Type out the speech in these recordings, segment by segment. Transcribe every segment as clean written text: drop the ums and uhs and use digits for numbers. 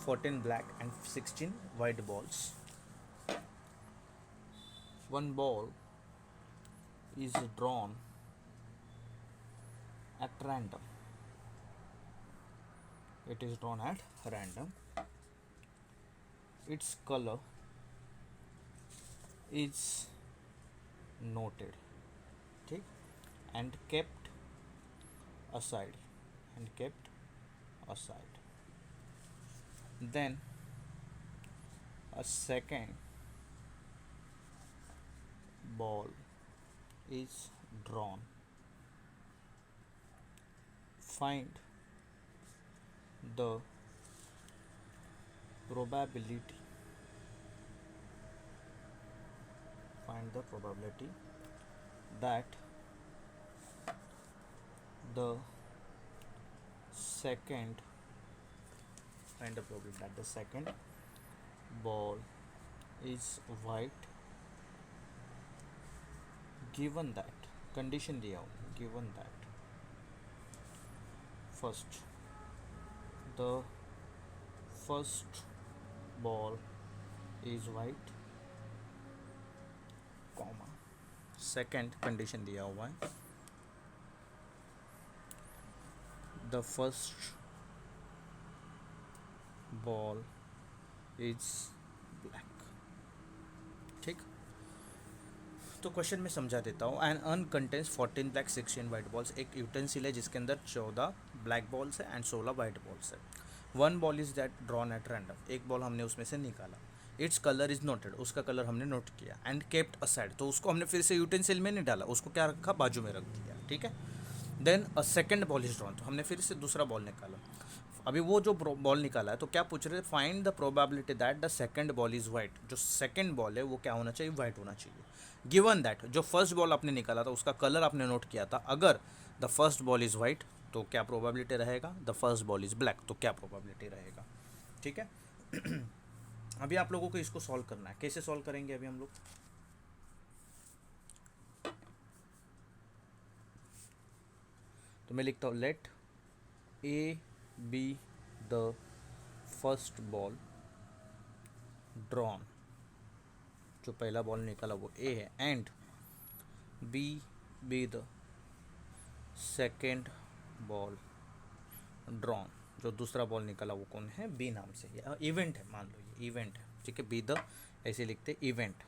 14 black and 16 white balls. One ball is drawn at random. It is drawn at random. Its color is noted, ठीक, and kept aside, then a second ball is drawn. Find the probability that the second ball is white, given that condition दिया हो, given that first the first ball is white, comma, second condition दिया हुआ है, the first ball is black. ठीक, तो question में समझा देता हूँ. An urn contains 14 black 16 white balls. एक यूटेंसिल है जिसके अंदर 14 ब्लैक बॉल्स है एंड 16 वाइट बॉल्स है. One ball is that drawn at random. एक बॉल हमने उसमें से निकाला. Its colour is noted. उसका कलर हमने नोट किया. And kept aside. तो उसको हमने फिर से यूटेंसिल में नहीं डाला, उसको क्या रखा, बाजू में रख दिया. ठीक है. Then a second ball is drawn. तो हमने फिर से दूसरा बॉल निकाला. अभी वो जो बॉल निकाला है तो क्या पूछ रहे हैं, find the probability that the second ball is white. जो सेकंड बॉल है वो क्या होना चाहिए, वाइट होना चाहिए. गिवन दैट जो फर्स्ट बॉल आपने निकाला था उसका कलर आपने नोट किया था. अगर the first ball is white तो क्या प्रोबेबिलिटी रहेगा, the first ball is black तो क्या प्रोबेबिलिटी रहेगा. ठीक है. अभी आप लोगों को इसको सॉल्व करना है. कैसे सॉल्व करेंगे अभी हम लोग, तो मैं लिखता हूँ let A be the first ball drawn. जो पहला बॉल निकाला वो ए है. And B be the second ball drawn. जो दूसरा बॉल निकाला वो कौन है, बी नाम से. या इवेंट है, मान लो ये इवेंट है. ठीक है. बी द ऐसे लिखते इवेंट.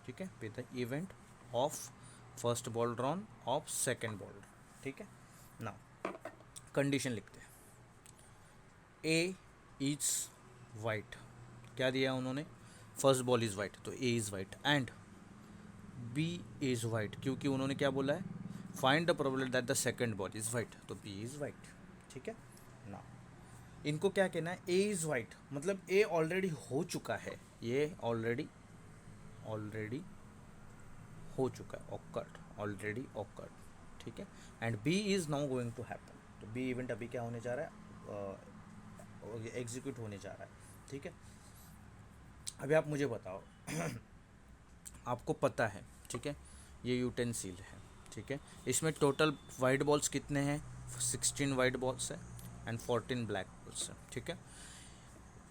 ठीक है. B the event of first ball drawn of second ball. ठीक है. नाउ कंडीशन लिखते हैं. A is white. क्या दिया उन्होंने, फर्स्ट बॉल इज वाइट तो A is white. And B is white क्योंकि उन्होंने क्या बोला है, find the probability that the second ball is white तो बी इज वाइट. ठीक है ना. इनको क्या कहना है, ए इज वाइट मतलब ए ऑलरेडी हो चुका है. ये ऑलरेडी हो चुका है, ऑकर्ड, ऑलरेडी ऑकर्ड. ठीक है. And B is now going to happen. तो बी इवेंट अभी क्या होने जा रहा है, एग्जीक्यूट होने जा रहा है. ठीक है. अभी आप मुझे बताओ. आपको पता है, ठीक है, ये यूटेंसिल है. ठीक है. इसमें टोटल वाइट बॉल्स कितने हैं, 16 वाइट बॉल्स है एंड 14 ब्लैक बॉल्स है. ठीक है.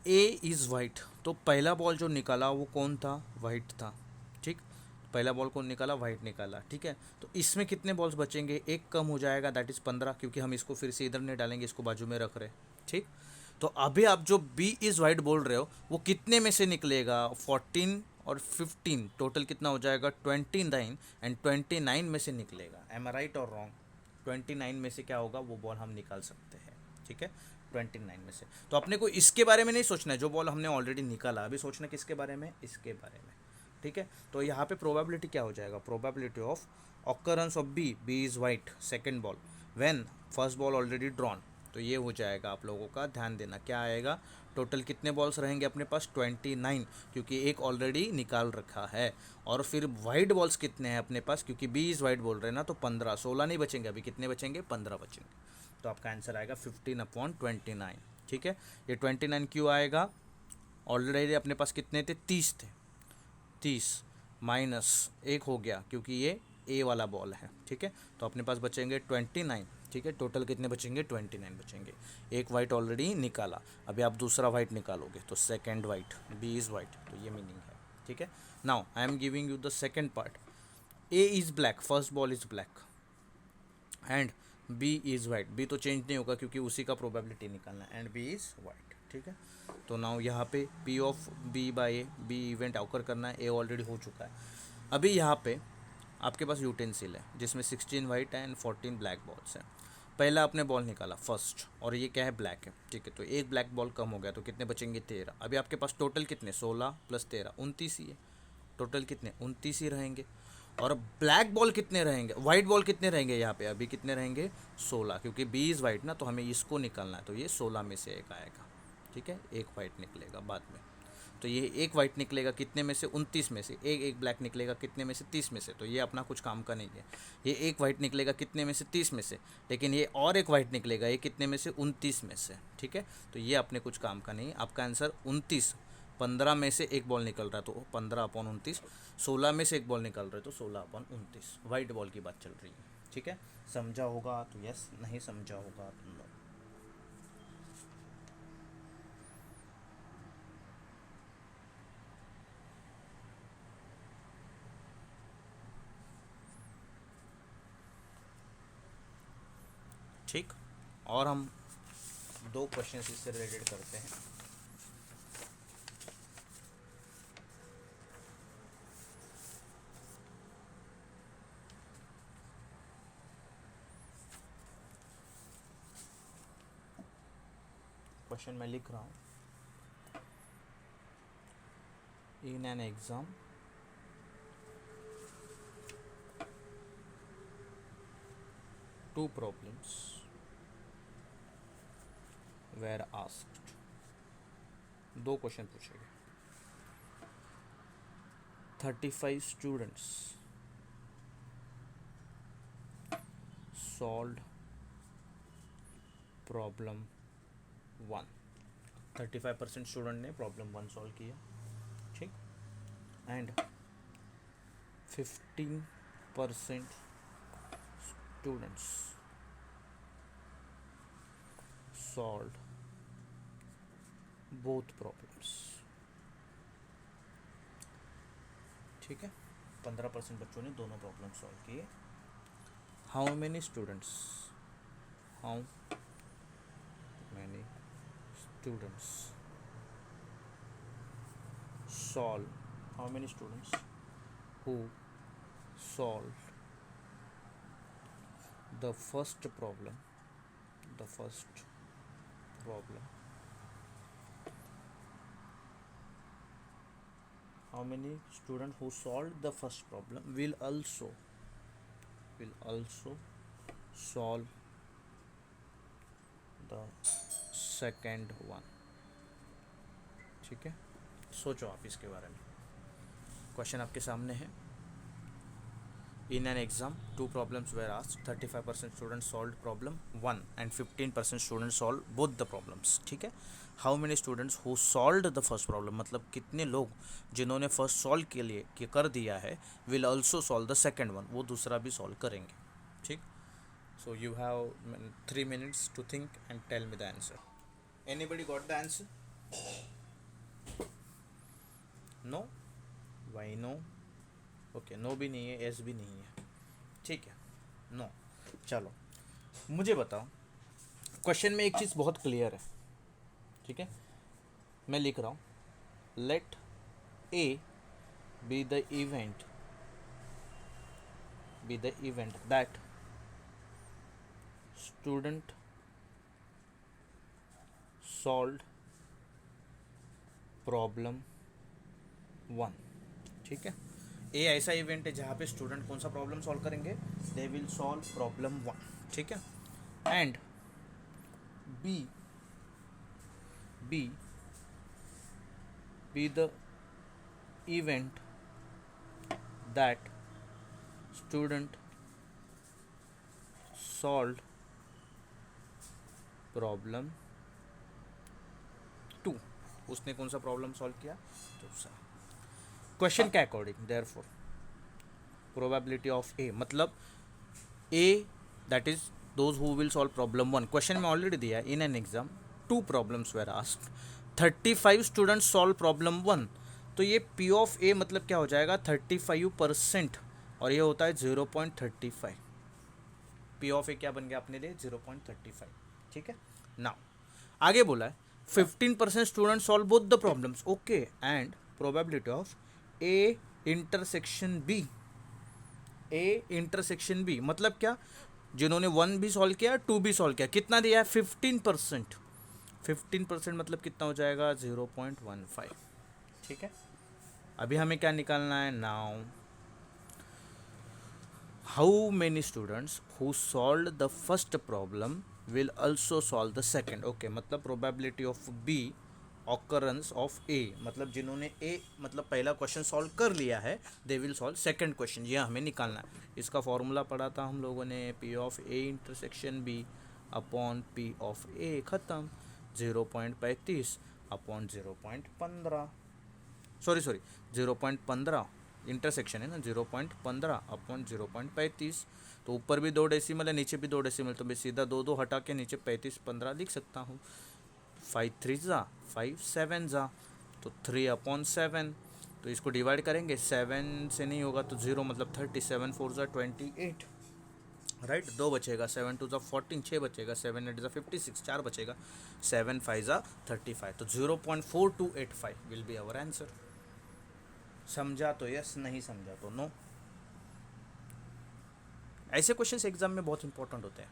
ए इज़ वाइट तो पहला बॉल जो निकाला वो कौन था, वाइट था. ठीक. पहला बॉल कौन निकाला, वाइट निकाला. ठीक है. तो इसमें कितने बॉल्स बचेंगे, एक कम हो जाएगा, दैट इज़ 15, क्योंकि हम इसको फिर से इधर नहीं डालेंगे, इसको बाजू में रख रहे. ठीक. तो अभी आप जो बी इज़ वाइट बोल रहे हो वो कितने में से निकलेगा, 14 और 15 टोटल कितना हो जाएगा, 29. एंड 29 में से निकलेगा. एम आई राइट और रॉन्ग. 29 में से क्या होगा, वो बॉल हम निकाल सकते हैं. ठीक है. 29 में से. तो अपने को इसके बारे में नहीं सोचना है जो बॉल हमने ऑलरेडी निकाला. अभी सोचना किसके बारे में, इसके बारे में. ठीक है. तो यहाँ पे प्रोबेबिलिटी क्या हो जाएगा, probability of occurrence of B is white second ball when first ball already drawn. तो ये हो जाएगा, आप लोगों का ध्यान देना. क्या आएगा, टोटल कितने बॉल्स रहेंगे अपने पास, 29, क्योंकि एक ऑलरेडी निकाल रखा है. और फिर वाइट बॉल्स कितने हैं अपने पास, क्योंकि बी इज़ वाइट बोल रहे हैं ना, तो 15, 16 नहीं बचेंगे अभी. कितने बचेंगे, 15 बचेंगे. तो आपका आंसर आएगा 15/29. ठीक है. ये 29 क्यों आएगा, ऑलरेडी अपने पास कितने थे, 30 थे. 30 माइनस एक हो गया क्योंकि ये ए वाला बॉल है. ठीक है. तो अपने पास बचेंगे 29. ठीक है, टोटल कितने बचेंगे, 29 बचेंगे। एक वाइट ऑलरेडी निकाला, अभी आप दूसरा वाइट निकालोगे तो second white, B is white, तो ये मीनिंग है। ठीक है, now I am giving you the second part. A is black, first ball is black and B is white. B तो चेंज नहीं होगा क्योंकि उसी का प्रोबेबिलिटी निकालना है, एंड बी इज़ वाइट। ठीक है, तो नाउ यहाँ पे P of B by A, B event occur करना है, ए ऑलरेडी हो चुका है। अभी यहाँ पे आपके पास यूटेंसिल है जिसमें 16 वाइट एंड 14 ब्लैक बॉल्स हैं। पहला आपने बॉल निकाला फर्स्ट, और ये क्या है, ब्लैक है। ठीक है, तो एक ब्लैक बॉल कम हो गया, तो कितने बचेंगे, 13। अभी आपके पास टोटल कितने, 16 + 13, 29 ही है। टोटल कितने, 29 ही रहेंगे। और ब्लैक बॉल कितने रहेंगे, वाइट बॉल कितने रहेंगे यहाँ पे, अभी कितने रहेंगे, 16, क्योंकि बी इज़ वाइट ना, तो हमें इसको निकालना है, तो ये 16 में से एक आएगा। ठीक है, एक वाइट निकलेगा बाद में, तो ये एक वाइट निकलेगा कितने में से, 29 में से। एक ब्लैक निकलेगा कितने में से, 30 में से, तो ये अपना कुछ काम का नहीं है। ये एक वाइट निकलेगा कितने में से, 30 में से, लेकिन ये और एक वाइट निकलेगा, ये कितने में से, 29 में से। ठीक है, तो ये अपने कुछ काम का नहीं है। आपका आंसर 29, 15 में से एक बॉल निकल रहा है तो 15/29, 16 में से एक बॉल निकल रहा है तो 16/29, वाइट बॉल की बात चल रही है। ठीक है, समझा होगा तो यस, नहीं समझा होगा तो नो। ठीक, और हम दो क्वेश्चन इससे रिलेटेड करते हैं। क्वेश्चन मैं लिख रहा हूँ। इन an exam two problems were asked। दो क्वेश्चन पूछे गए। 35 स्टूडेंट्स सॉल्व प्रॉब्लम 1। 35% स्टूडेंट ने प्रॉब्लम 1 सॉल्व किया। ठीक, and 15% students solve both problems. ठीक है, 15% बच्चों ने दोनों प्रॉब्लम सॉल्व किए। How many students solve how many students who solve the first problem how many students who solved the first problem will also solve the second one। ठीक है, सोचो आप इसके बारे में। क्वेश्चन आपके सामने है। In an exam two problems were asked, 35% student solve problem 1 and 15% student solve both the problems. ठीक है, how many students who solve the first problem, मतलब कितने लोग जिन्होंने फर्स्ट सॉल्व के लिए कर दिया है, will also solve the second one, वो दूसरा भी सॉल्व करेंगे। ठीक, so you have 3 minutes to think and tell me the answer. Anybody got the answer? No, why no? Okay, no भी नहीं है, एस भी नहीं है। ठीक है, नो। चलो मुझे बताओ, क्वेश्चन में एक चीज़ बहुत क्लियर है। ठीक है, मैं लिख रहा हूँ, let A be the event that student solve problem 1। ठीक है, ए ऐसा इवेंट है जहाँ पे स्टूडेंट कौन सा प्रॉब्लम सॉल्व करेंगे, दे विल सॉल्व प्रॉब्लम 1। ठीक है, and B the event that student solve problem 2। उसने कौन सा प्रॉब्लम सॉल्व किया, दूसरा। क्वेश्चन के according therefore probability of A, मतलब A that is those who will solve problem 1, question में ऑलरेडी दिया है in an exam 2 problems were asked, 35 students solve problem 1, तो ये पी ऑफ ए मतलब क्या हो जाएगा 35%, और ये होता है 0.35, पी ऑफ ए क्या बन गया अपने लिए 0.35, ठीक है। नाउ आगे बोला है 15% student solve both the problems, okay, and probability of A intersection B, A intersection B मतलब क्या, जिन्होंने 1 भी सॉल्व किया 2 भी सॉल्व किया, कितना दिया है 15%, 15% मतलब कितना हो जाएगा 0.15, ठीक है। अभी हमें क्या निकालना है, now how many students who solve the first problem will also solve the second, okay, मतलब probability of B occurrence of A, मतलब जिन्होंने ए मतलब पहला क्वेश्चन सॉल्व कर लिया है they will solve second question, ये हमें निकालना है। इसका फॉर्मूला पढ़ा था हम लोगों ने, P of A intersection B upon P of A, ख़त्म, 0.35 अपॉन 0.15, सॉरी 0.15 इंटरसेक्शन है ना, 0.15 अपॉन 0.35, तो ऊपर भी 2 डेसिमल है नीचे भी 2 डेसिमल, तो मैं सीधा 2 हटा के नीचे 35 15 लिख सकता हूँ, 5 3 ज़ा 5 7 ज़ा, तो 3/7, तो इसको डिवाइड करेंगे 7 से नहीं होगा तो 0 मतलब 37 4 ज़ा 28, राइट, 2 बचेगा, 7 2 ज़ा 14, 6 बचेगा, 7 8 ज़ा 56, 4 बचेगा, 7 5 ज़ा 35, तो 0.4285 विल बी आवर आंसर। समझा तो यस, नहीं समझा तो नो। ऐसे क्वेश्चंस एग्जाम में बहुत इंपॉर्टेंट होते हैं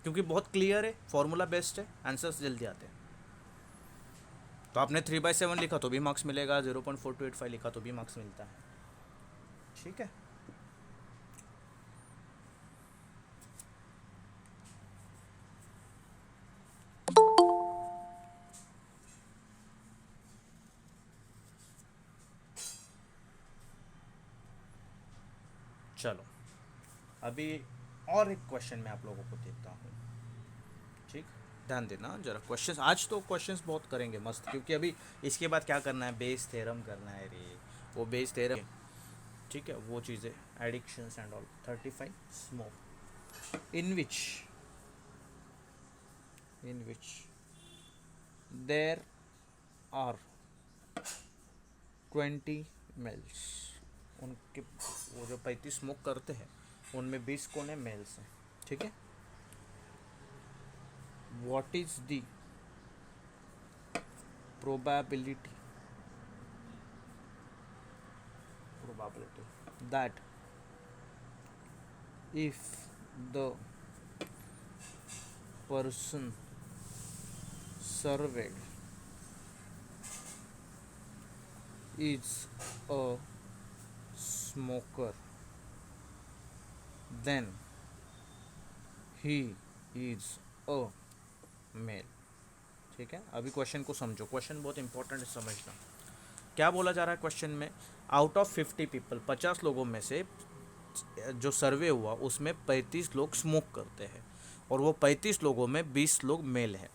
क्योंकि बहुत क्लियर है, फॉर्मूला बेस्ड है, आंसर्स जल्दी आते हैं। तो आपने 3/7 लिखा तो भी मार्क्स मिलेगा, 0.4285 लिखा तो भी मार्क्स मिलता है, ठीक है। चलो अभी और एक क्वेश्चन मैं आप लोगों को देता हूँ, ठीक, ध्यान देना जरा क्वेश्चंस, आज तो क्वेश्चंस बहुत करेंगे मस्त, क्योंकि अभी इसके बाद क्या करना है, बेस थ्योरम करना है रे, वो बेस थ्योरम, ठीक है, वो चीज़ें addictions and all. 35 smoke in which there are 20 males, उनके वो जो 35 स्मोक करते हैं उनमें 20 कौन है, मेल्स हैं, ठीक है। What is the probability that if the person surveyed is a smoker then he is a male, ठीक है। अभी क्वेश्चन को समझो, क्वेश्चन बहुत इंपॉर्टेंट है समझना। क्या बोला जा रहा है क्वेश्चन में, आउट ऑफ 50 पीपल, 50 लोगों में से जो सर्वे हुआ उसमें 35 लोग स्मोक करते हैं और वो 35 लोगों में 20 लोग मेल हैं।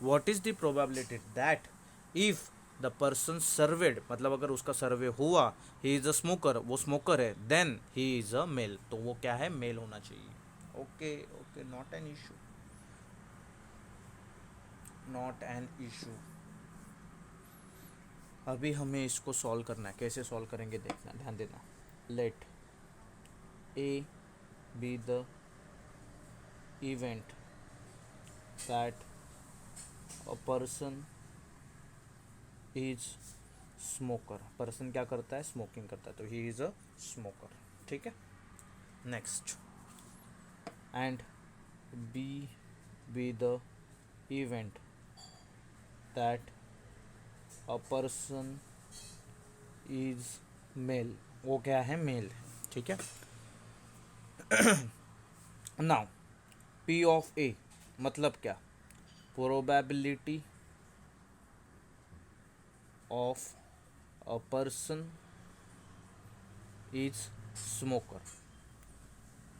What is the probability that if the person surveyed, मतलब अगर उसका सर्वे हुआ, ही इज़ अ स्मोकर, वो स्मोकर है, then he is a male, तो वो क्या है, मेल होना चाहिए। Okay okay, not an issue, not an issue. अभी हमें इसको सॉल्व करना है, कैसे सॉल्व करेंगे देखना, ध्यान देना। लेट A be the event that a person is smoker, person क्या करता है, स्मोकिंग करता है, तो he is a smoker, ठीक है। Next, and B be the event that a person is male, वो क्या है, मेल है, ठीक है। नाउ पी ऑफ ए मतलब क्या, probability of a person is smoker,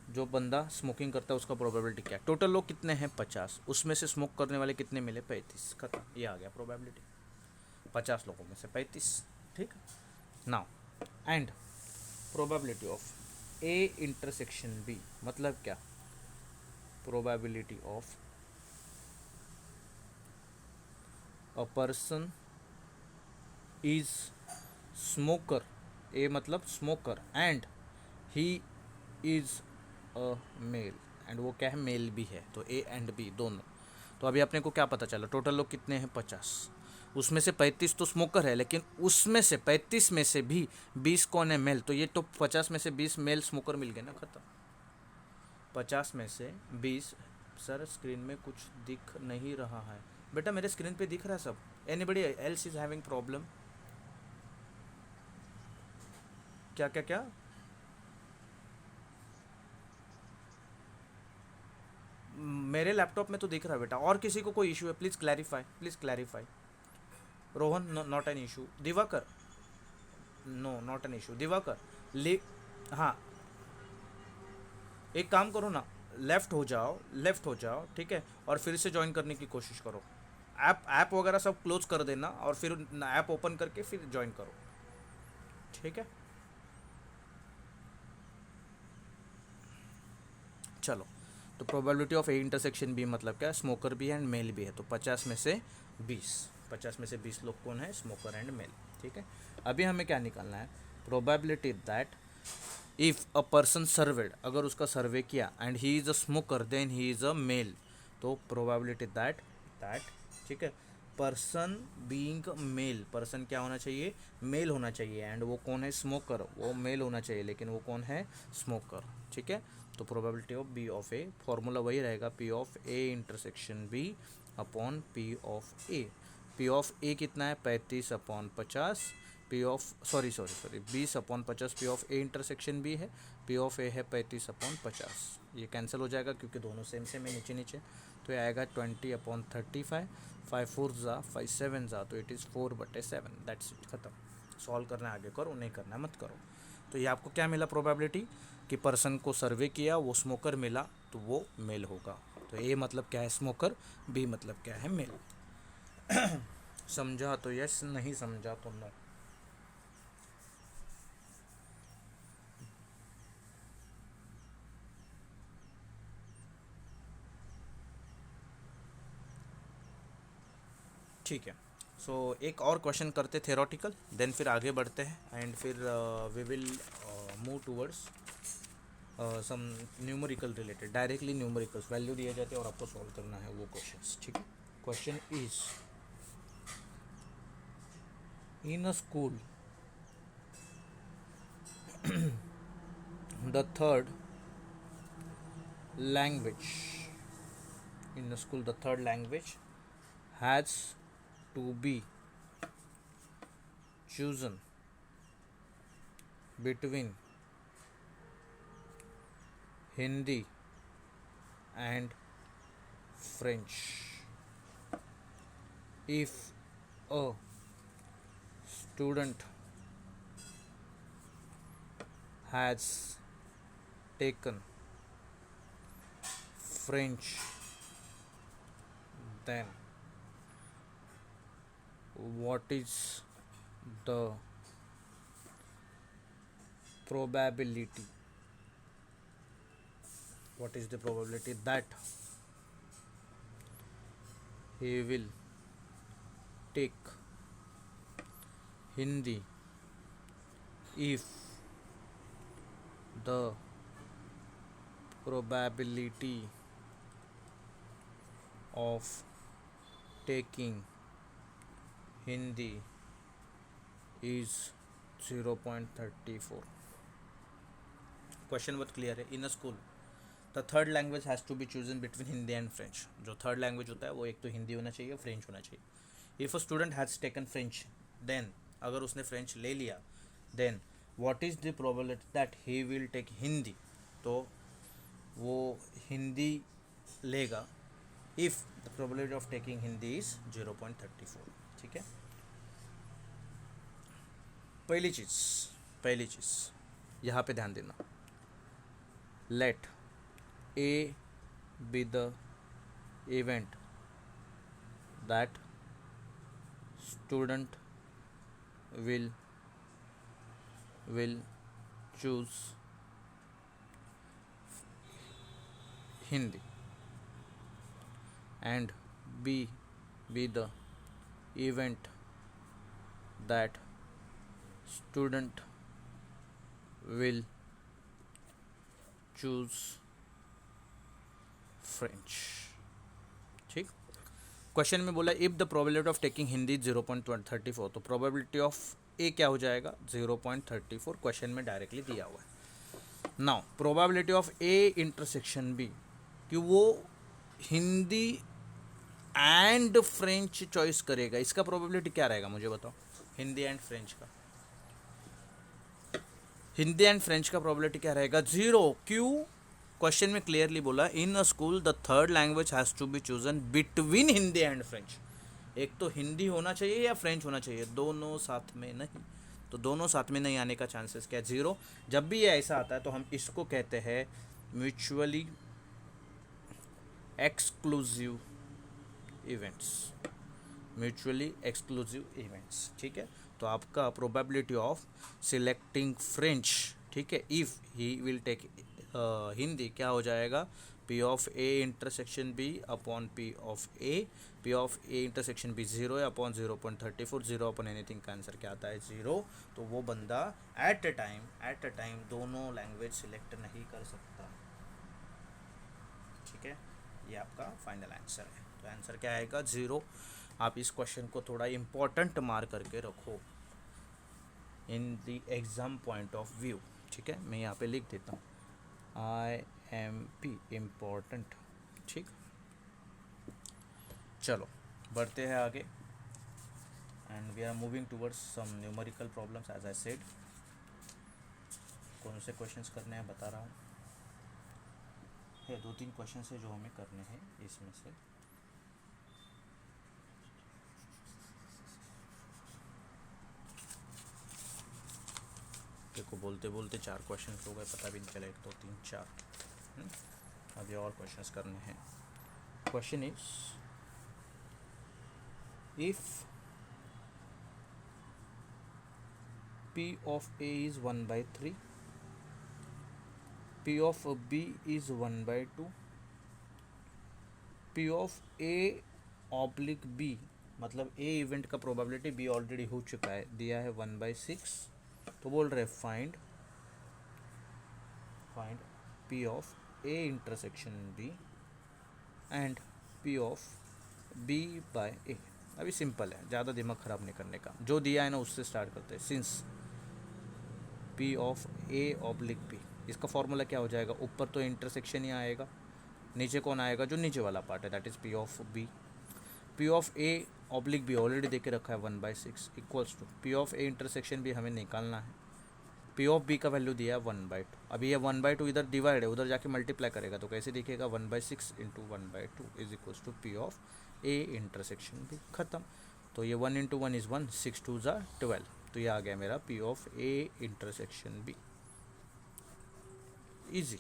जो बंदा स्मोकिंग करता है उसका प्रोबेबिलिटी क्या है। टोटल लोग कितने हैं, 50, उसमें से स्मोक करने वाले कितने मिले, 35, खत्म, ये आ गया प्रोबेबिलिटी, 50 लोगों में से 35, ठीक। Now and probability of A intersection B मतलब क्या, probability of a person is smoker, A मतलब smoker, and he is a male, and वो क्या है, मेल भी है, तो ए एंड बी दोनों। तो अभी अपने को क्या पता चला, टोटल लोग कितने हैं, 50, उसमें से 35 तो स्मोकर है, लेकिन उसमें से 35 में से भी 20 कौन है, मेल, तो ये तो 50 में से 20 मेल स्मोकर मिल गए ना, खत्म। 50 में से 20, सर स्क्रीन में कुछ दिख नहीं रहा है, बेटा मेरे स्क्रीन पे दिख रहा है सब। Anybody else is having problem? क्या क्या क्या? मेरे लैपटॉप में तो दिख रहा है बेटा, और किसी को कोई इशू है, please clarify, please clarify. Rohan, not an issue. Diwakar, no not an issue. Diwakar, ले, हाँ, एक काम करो ना, लेफ्ट हो जाओ, लेफ्ट हो जाओ, ठीक है, और फिर से ज्वाइन करने की कोशिश करो। ऐप वगैरह सब क्लोज कर देना और फिर ऐप ओपन करके फिर ज्वाइन करो, ठीक है। चलो, तो probability of A intersection B मतलब क्या है, स्मोकर भी है एंड मेल भी है, तो 50 में से 20, 50 में से 20 लोग कौन है, स्मोकर एंड मेल, ठीक है। अभी हमें क्या निकालना है, probability that if a person surveyed, अगर उसका सर्वे किया, and he is a smoker then he is a male, तो प्रोबेबिलिटी दैट, ठीक है, पर्सन बीइंग मेल, पर्सन क्या होना चाहिए, मेल होना चाहिए, एंड वो कौन है, स्मोकर, वो मेल होना चाहिए, लेकिन वो कौन है, स्मोकर, ठीक है। तो probability of B of A, formula वही रहेगा, P of A intersection B upon P of A. P of A कितना है, 35/50, P of sorry 20/50, P of A intersection B है, पी ऑफ ए है 35/50, ये कैंसिल हो जाएगा क्योंकि दोनों सेम सेम है नीचे नीचे, तो ये आएगा 20/35, 5 4 ज़ा 5 7 ज़ा, तो इट इज़ 4/7, दैट्स इट, खत्म। सॉल्व करना आगे करो, नहीं करना मत करो। तो ये आपको क्या मिला प्रोबेबिलिटी, कि पर्सन को सर्वे किया, वो स्मोकर मिला, तो वो मेल होगा। तो ए मतलब क्या है, स्मोकर, बी मतलब क्या है, मेल। समझा तो यस, नहीं समझा तो नो। ठीक है, सो एक और क्वेश्चन करते थेरोटिकल, देन फिर आगे बढ़ते हैं, एंड फिर we will move towards some numerical related, directly numericals value दिए जाते हैं और आपको सॉल्व करना है वो क्वेश्चंस, ठीक है। Question is, in a school the third language, in the school the third language has to be chosen between Hindi and French. If a student has taken French, then what is the probability, that he will take Hindi if the probability of taking Hindi is 0.34. Question बहुत clear है। In a school the third language has to be chosen between Hindi and French, जो third language होता है वो एक तो हिंदी होना चाहिए, फ्रेंच होना चाहिए। If a student has taken French, then अगर उसने फ्रेंच ले लिया, then what is the probability that he will take Hindi, तो वो हिंदी लेगा if the probability of taking Hindi is 0.34, ठीक है। पहली चीज़ यहाँ पे ध्यान देना, let A be the event that student will choose Hindi, and B be the event that student will choose French. ठीक, क्वेश्चन में बोला if the probability of taking Hindi 0.34, तो प्रोबेबिलिटी ऑफ ए क्या हो जाएगा 0.34, क्वेश्चन में डायरेक्टली दिया हुआ है। Now probability of A intersection B, कि वो हिंदी एंड फ्रेंच चॉइस करेगा, इसका प्रोबेबिलिटी क्या रहेगा मुझे बताओ। हिंदी एंड फ्रेंच का, हिंदी एंड फ्रेंच का प्रोबेबिलिटी क्या रहेगा 0। क्यों, क्वेश्चन में क्लियरली बोला in a school the third language has to be chosen between Hindi and French. एक तो हिंदी होना चाहिए या फ्रेंच होना चाहिए, दोनों साथ में नहीं। तो दोनों साथ में नहीं आने का चांसेस क्या 0। जब भी ये ऐसा आता है तो हम इसको कहते हैं mutually exclusive events, mutually exclusive events. ठीक है, तो आपका प्रोबेबिलिटी ऑफ सिलेक्टिंग फ्रेंच, ठीक है, if he will take Hindi क्या हो जाएगा P of A intersection B upon P of A, P of A intersection B 0 है अपॉन 0.34, 0 अपॉन एनीथिंग का आंसर क्या आता है 0। तो वो बंदा एट अ टाइम दोनों लैंग्वेज सिलेक्ट नहीं कर सकता। ठीक है, ये आपका फाइनल आंसर है। तो आंसर क्या आएगा 0। आप इस क्वेश्चन को थोड़ा इम्पोर्टेंट मार्क करके रखो in the exam point of view. ठीक है, मैं यहाँ पे लिख देता हूँ IMP इम्पोर्टेंट। ठीक, चलो बढ़ते हैं आगे and we are moving towards some numerical problems as I said. कौन से क्वेश्चंस करने हैं बता रहा हूँ, है 2-3 क्वेश्चन है जो हमें करने हैं इसमें से। देखो बोलते बोलते 4 क्वेश्चन हो गए, पता भी नहीं चला, 1 2 3 4। अभी और क्वेश्चंस करने हैं। Question is if P of A is 1/3, P of B is 1/2, P of A oblique B, मतलब A इवेंट का प्रोबेबिलिटी B ऑलरेडी हो चुका है, दिया है 1/6। तो बोल रहे find P of A intersection B and P of B by A। अभी सिंपल है, ज़्यादा दिमाग ख़राब नहीं करने का, जो दिया है ना उससे स्टार्ट करते हैं। Since P of A oblique B, इसका फॉर्मूला क्या हो जाएगा, ऊपर तो इंटरसेक्शन ही आएगा, नीचे कौन आएगा जो नीचे वाला पार्ट है, that is P of B। P of A oblique B already देके रखा है 1/6 equals to P of A intersection B हमें निकालना है। P ऑफ B का वैल्यू दिया है 1/2। अभी ये 1/2 इधर डिवाइड है, उधर जाके मल्टीप्लाई करेगा तो कैसे दिखेगा 1/6 into 1/2 is equals to P of A intersection B। खत्म। तो ये 1 इंटू 1 इज़ 1, 6 2 ज़ा 12, तो ये आ गया मेरा P of A intersection B। Easy.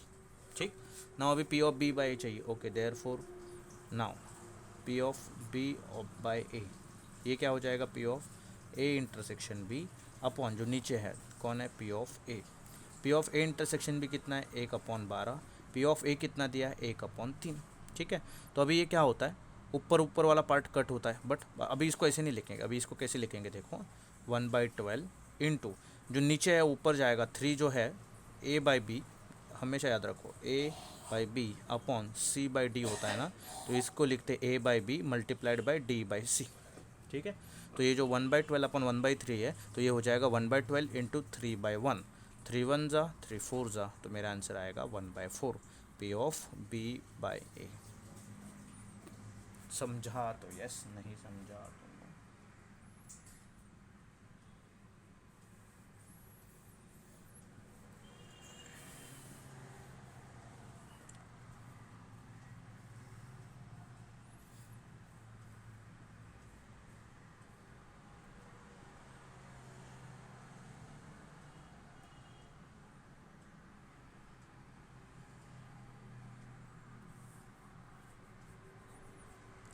ठीक, नाउ अभी P of B by A चाहिए। Okay, therefore now P of B by A, ये क्या हो जाएगा P of A intersection B upon जो नीचे है कौन है P of A। P of A intersection B कितना है 1/12, P ऑफ A कितना दिया है 1/3। ठीक है, तो अभी ये क्या होता है, ऊपर वाला पार्ट कट होता है, बट अभी इसको ऐसे नहीं लिखेंगे। अभी इसको कैसे लिखेंगे देखो, 1/12 इंटू जो नीचे है ऊपर जाएगा 3 जो है A बाई B, हमेशा याद रखो A by B upon C by D होता है ना, तो इसको लिखते A by B multiplied by D by C। ठीक है, तो ये जो 1/12 अपॉन 1/3 है, तो ये हो जाएगा 1/12 इंटू 3/1, 3 1 ज़ा 3 4 ज़ा, तो मेरा आंसर आएगा 1/4 P of B by A। समझा तो यस, नहीं समझा तो नो।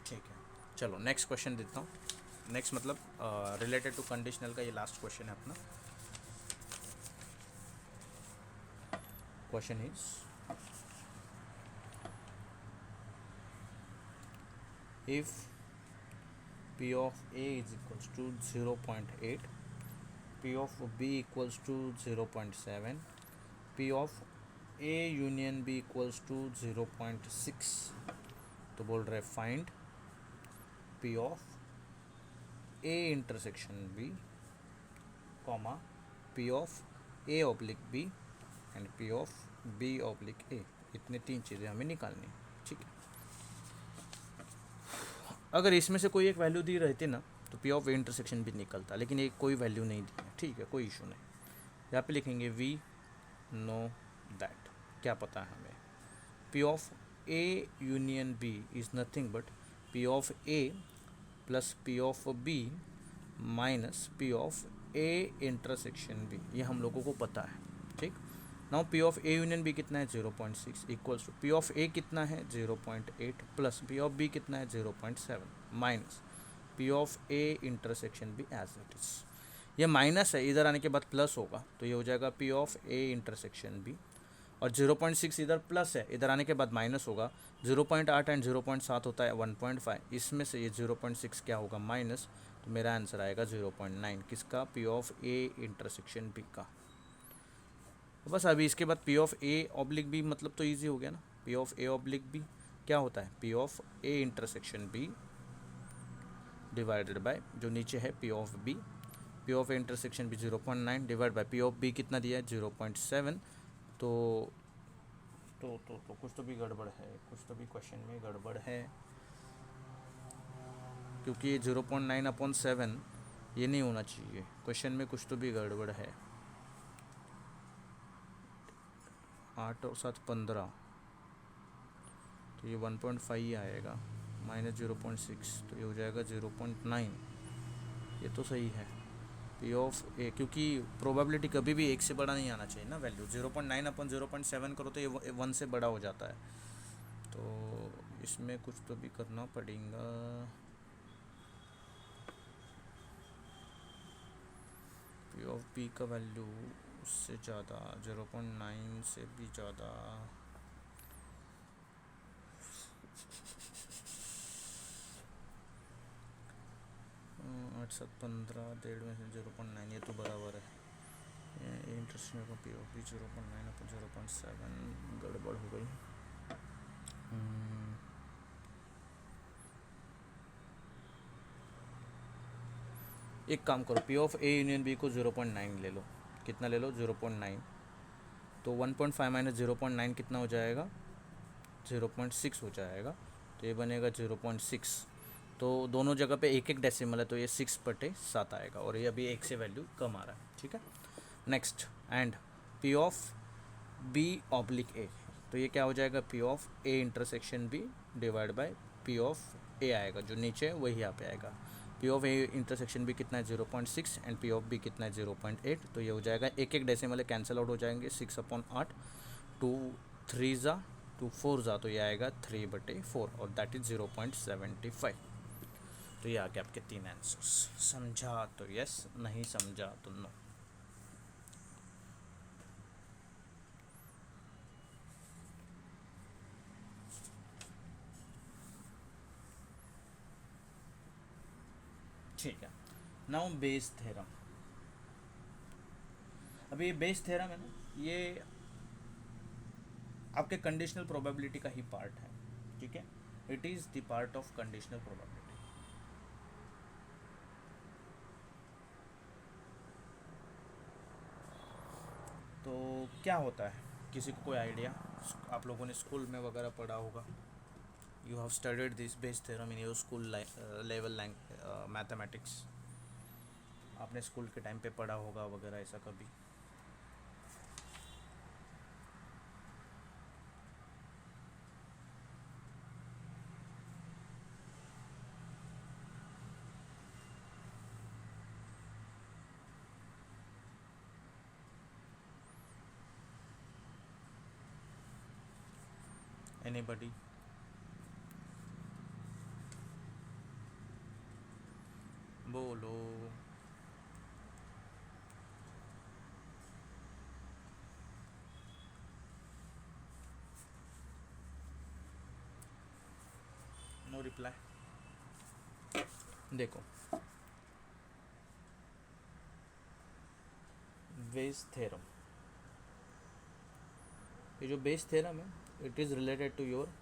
ठीक है, चलो नेक्स्ट क्वेश्चन देता हूँ। नेक्स्ट मतलब रिलेटेड टू कंडीशनल का ये लास्ट क्वेश्चन है अपना। Question is if P of A is equals to 0.8, P of B equals to 0.7, P of A union B equals to 0.6, तो बोल रहे find P of A intersection B comma P of A oblique B and P of B oblique A। इतने तीन चीज़ें हमें निकालनी है, ठीक है। अगर इसमें से कोई एक वैल्यू दी रहती ना तो P ऑफ A इंटरसेक्शन भी निकलता, लेकिन एक कोई वैल्यू नहीं दी है, ठीक है, कोई इशू नहीं। यहाँ पे लिखेंगे वी नो दैट, क्या पता है हमें, P of A union B is nothing but P of A plus P of B minus P of A intersection B, ये हम लोगों को पता है, ठीक। Now P of A union B कितना है 0.6 equals to P of A कितना है 0.8 प्लस P ऑफ B कितना है 0.7 minus P of A intersection B as it is. ये माइनस है, इधर आने के बाद प्लस होगा तो ये हो जाएगा P of A intersection B, और 0.6 इधर प्लस है, इधर आने के बाद माइनस होगा। 0.8 एंड 0.7 होता है 1.5, इसमें से ये 0.6 क्या होगा माइनस, तो मेरा आंसर आएगा 0.9 किसका, P of A intersection B का। बस अभी इसके बाद P of A oblique B मतलब तो ईजी हो गया ना। P of A oblique B क्या होता है, P of A intersection B divided by जो नीचे है P of B, P of A intersection B 0.9 divide by P of B कितना दिया है 0.7। तो कुछ तो भी गड़बड़ है, कुछ तो भी क्वेश्चन में गड़बड़ है, क्योंकि ये 0.9/7 ये नहीं होना चाहिए, क्वेश्चन में कुछ तो भी गड़बड़ है। 8 और 7 15, तो ये 1.5 ही आएगा, माइनस 0.6 तो ये हो जाएगा 0.9, ये तो सही है। P ऑफ A, क्योंकि प्रोबेबिलिटी कभी भी एक से बड़ा नहीं आना चाहिए ना वैल्यू, 0.9/0.7 करो तो ये 1 से बड़ा हो जाता है, तो इसमें कुछ तो भी करना पड़ेगा। P ऑफ B का वैल्यू उससे ज़्यादा, 0.9 से भी ज़्यादा, आठ 7 15, 1.5 में से 0.9, ये तो बराबर है। ये इंटरेस्टिंग का P ऑफ B 0.9/0.7 गड़बड़ हो गई। एक काम करो, P of A union B को 0.9 ले लो, कितना ले लो 0.9, तो 1.5 माइनस 0.9 कितना हो जाएगा 0.6 हो जाएगा, तो ये बनेगा 0.6। तो दोनों जगह पे एक एक डेसिमल है, तो ये 6/7 आएगा, और ये अभी 1 से वैल्यू कम आ रहा है, ठीक है। Next and P of B oblique A, तो ये क्या हो जाएगा P of A intersection B divide by P of A आएगा, जो नीचे है वही यहाँ पे आएगा। P of A intersection B कितना है 0.6 एंड P ऑफ B कितना है 0.8, तो ये हो जाएगा एक एक डेसिमल कैंसिल आउट हो जाएंगे, 6/8, 2 3 ज़ा 2 4 ज़ा, तो ये आएगा 3/4 और दैट इज़ 0.75। तो ये आ गया आपके 3 आंसर्स। समझा तो यस, नहीं समझा तो नो। ठीक है, नाउ बेस थ्योरम। अभी ये बेस थ्योरम है ना, ये आपके कंडीशनल प्रोबेबिलिटी का ही पार्ट है, ठीक है, it is the part of conditional probability. तो क्या होता है, किसी को कोई आइडिया, आप लोगों ने स्कूल में वगैरह पढ़ा होगा, you have studied this Bayes theorem in your school level mathematics, आपने स्कूल के टाइम पे पढ़ा होगा वगैरह ऐसा कभी। एनीबडी? बोलो। No reply. देखो बेस थ्योरम, ये जो बेस थ्योरम है it is related to your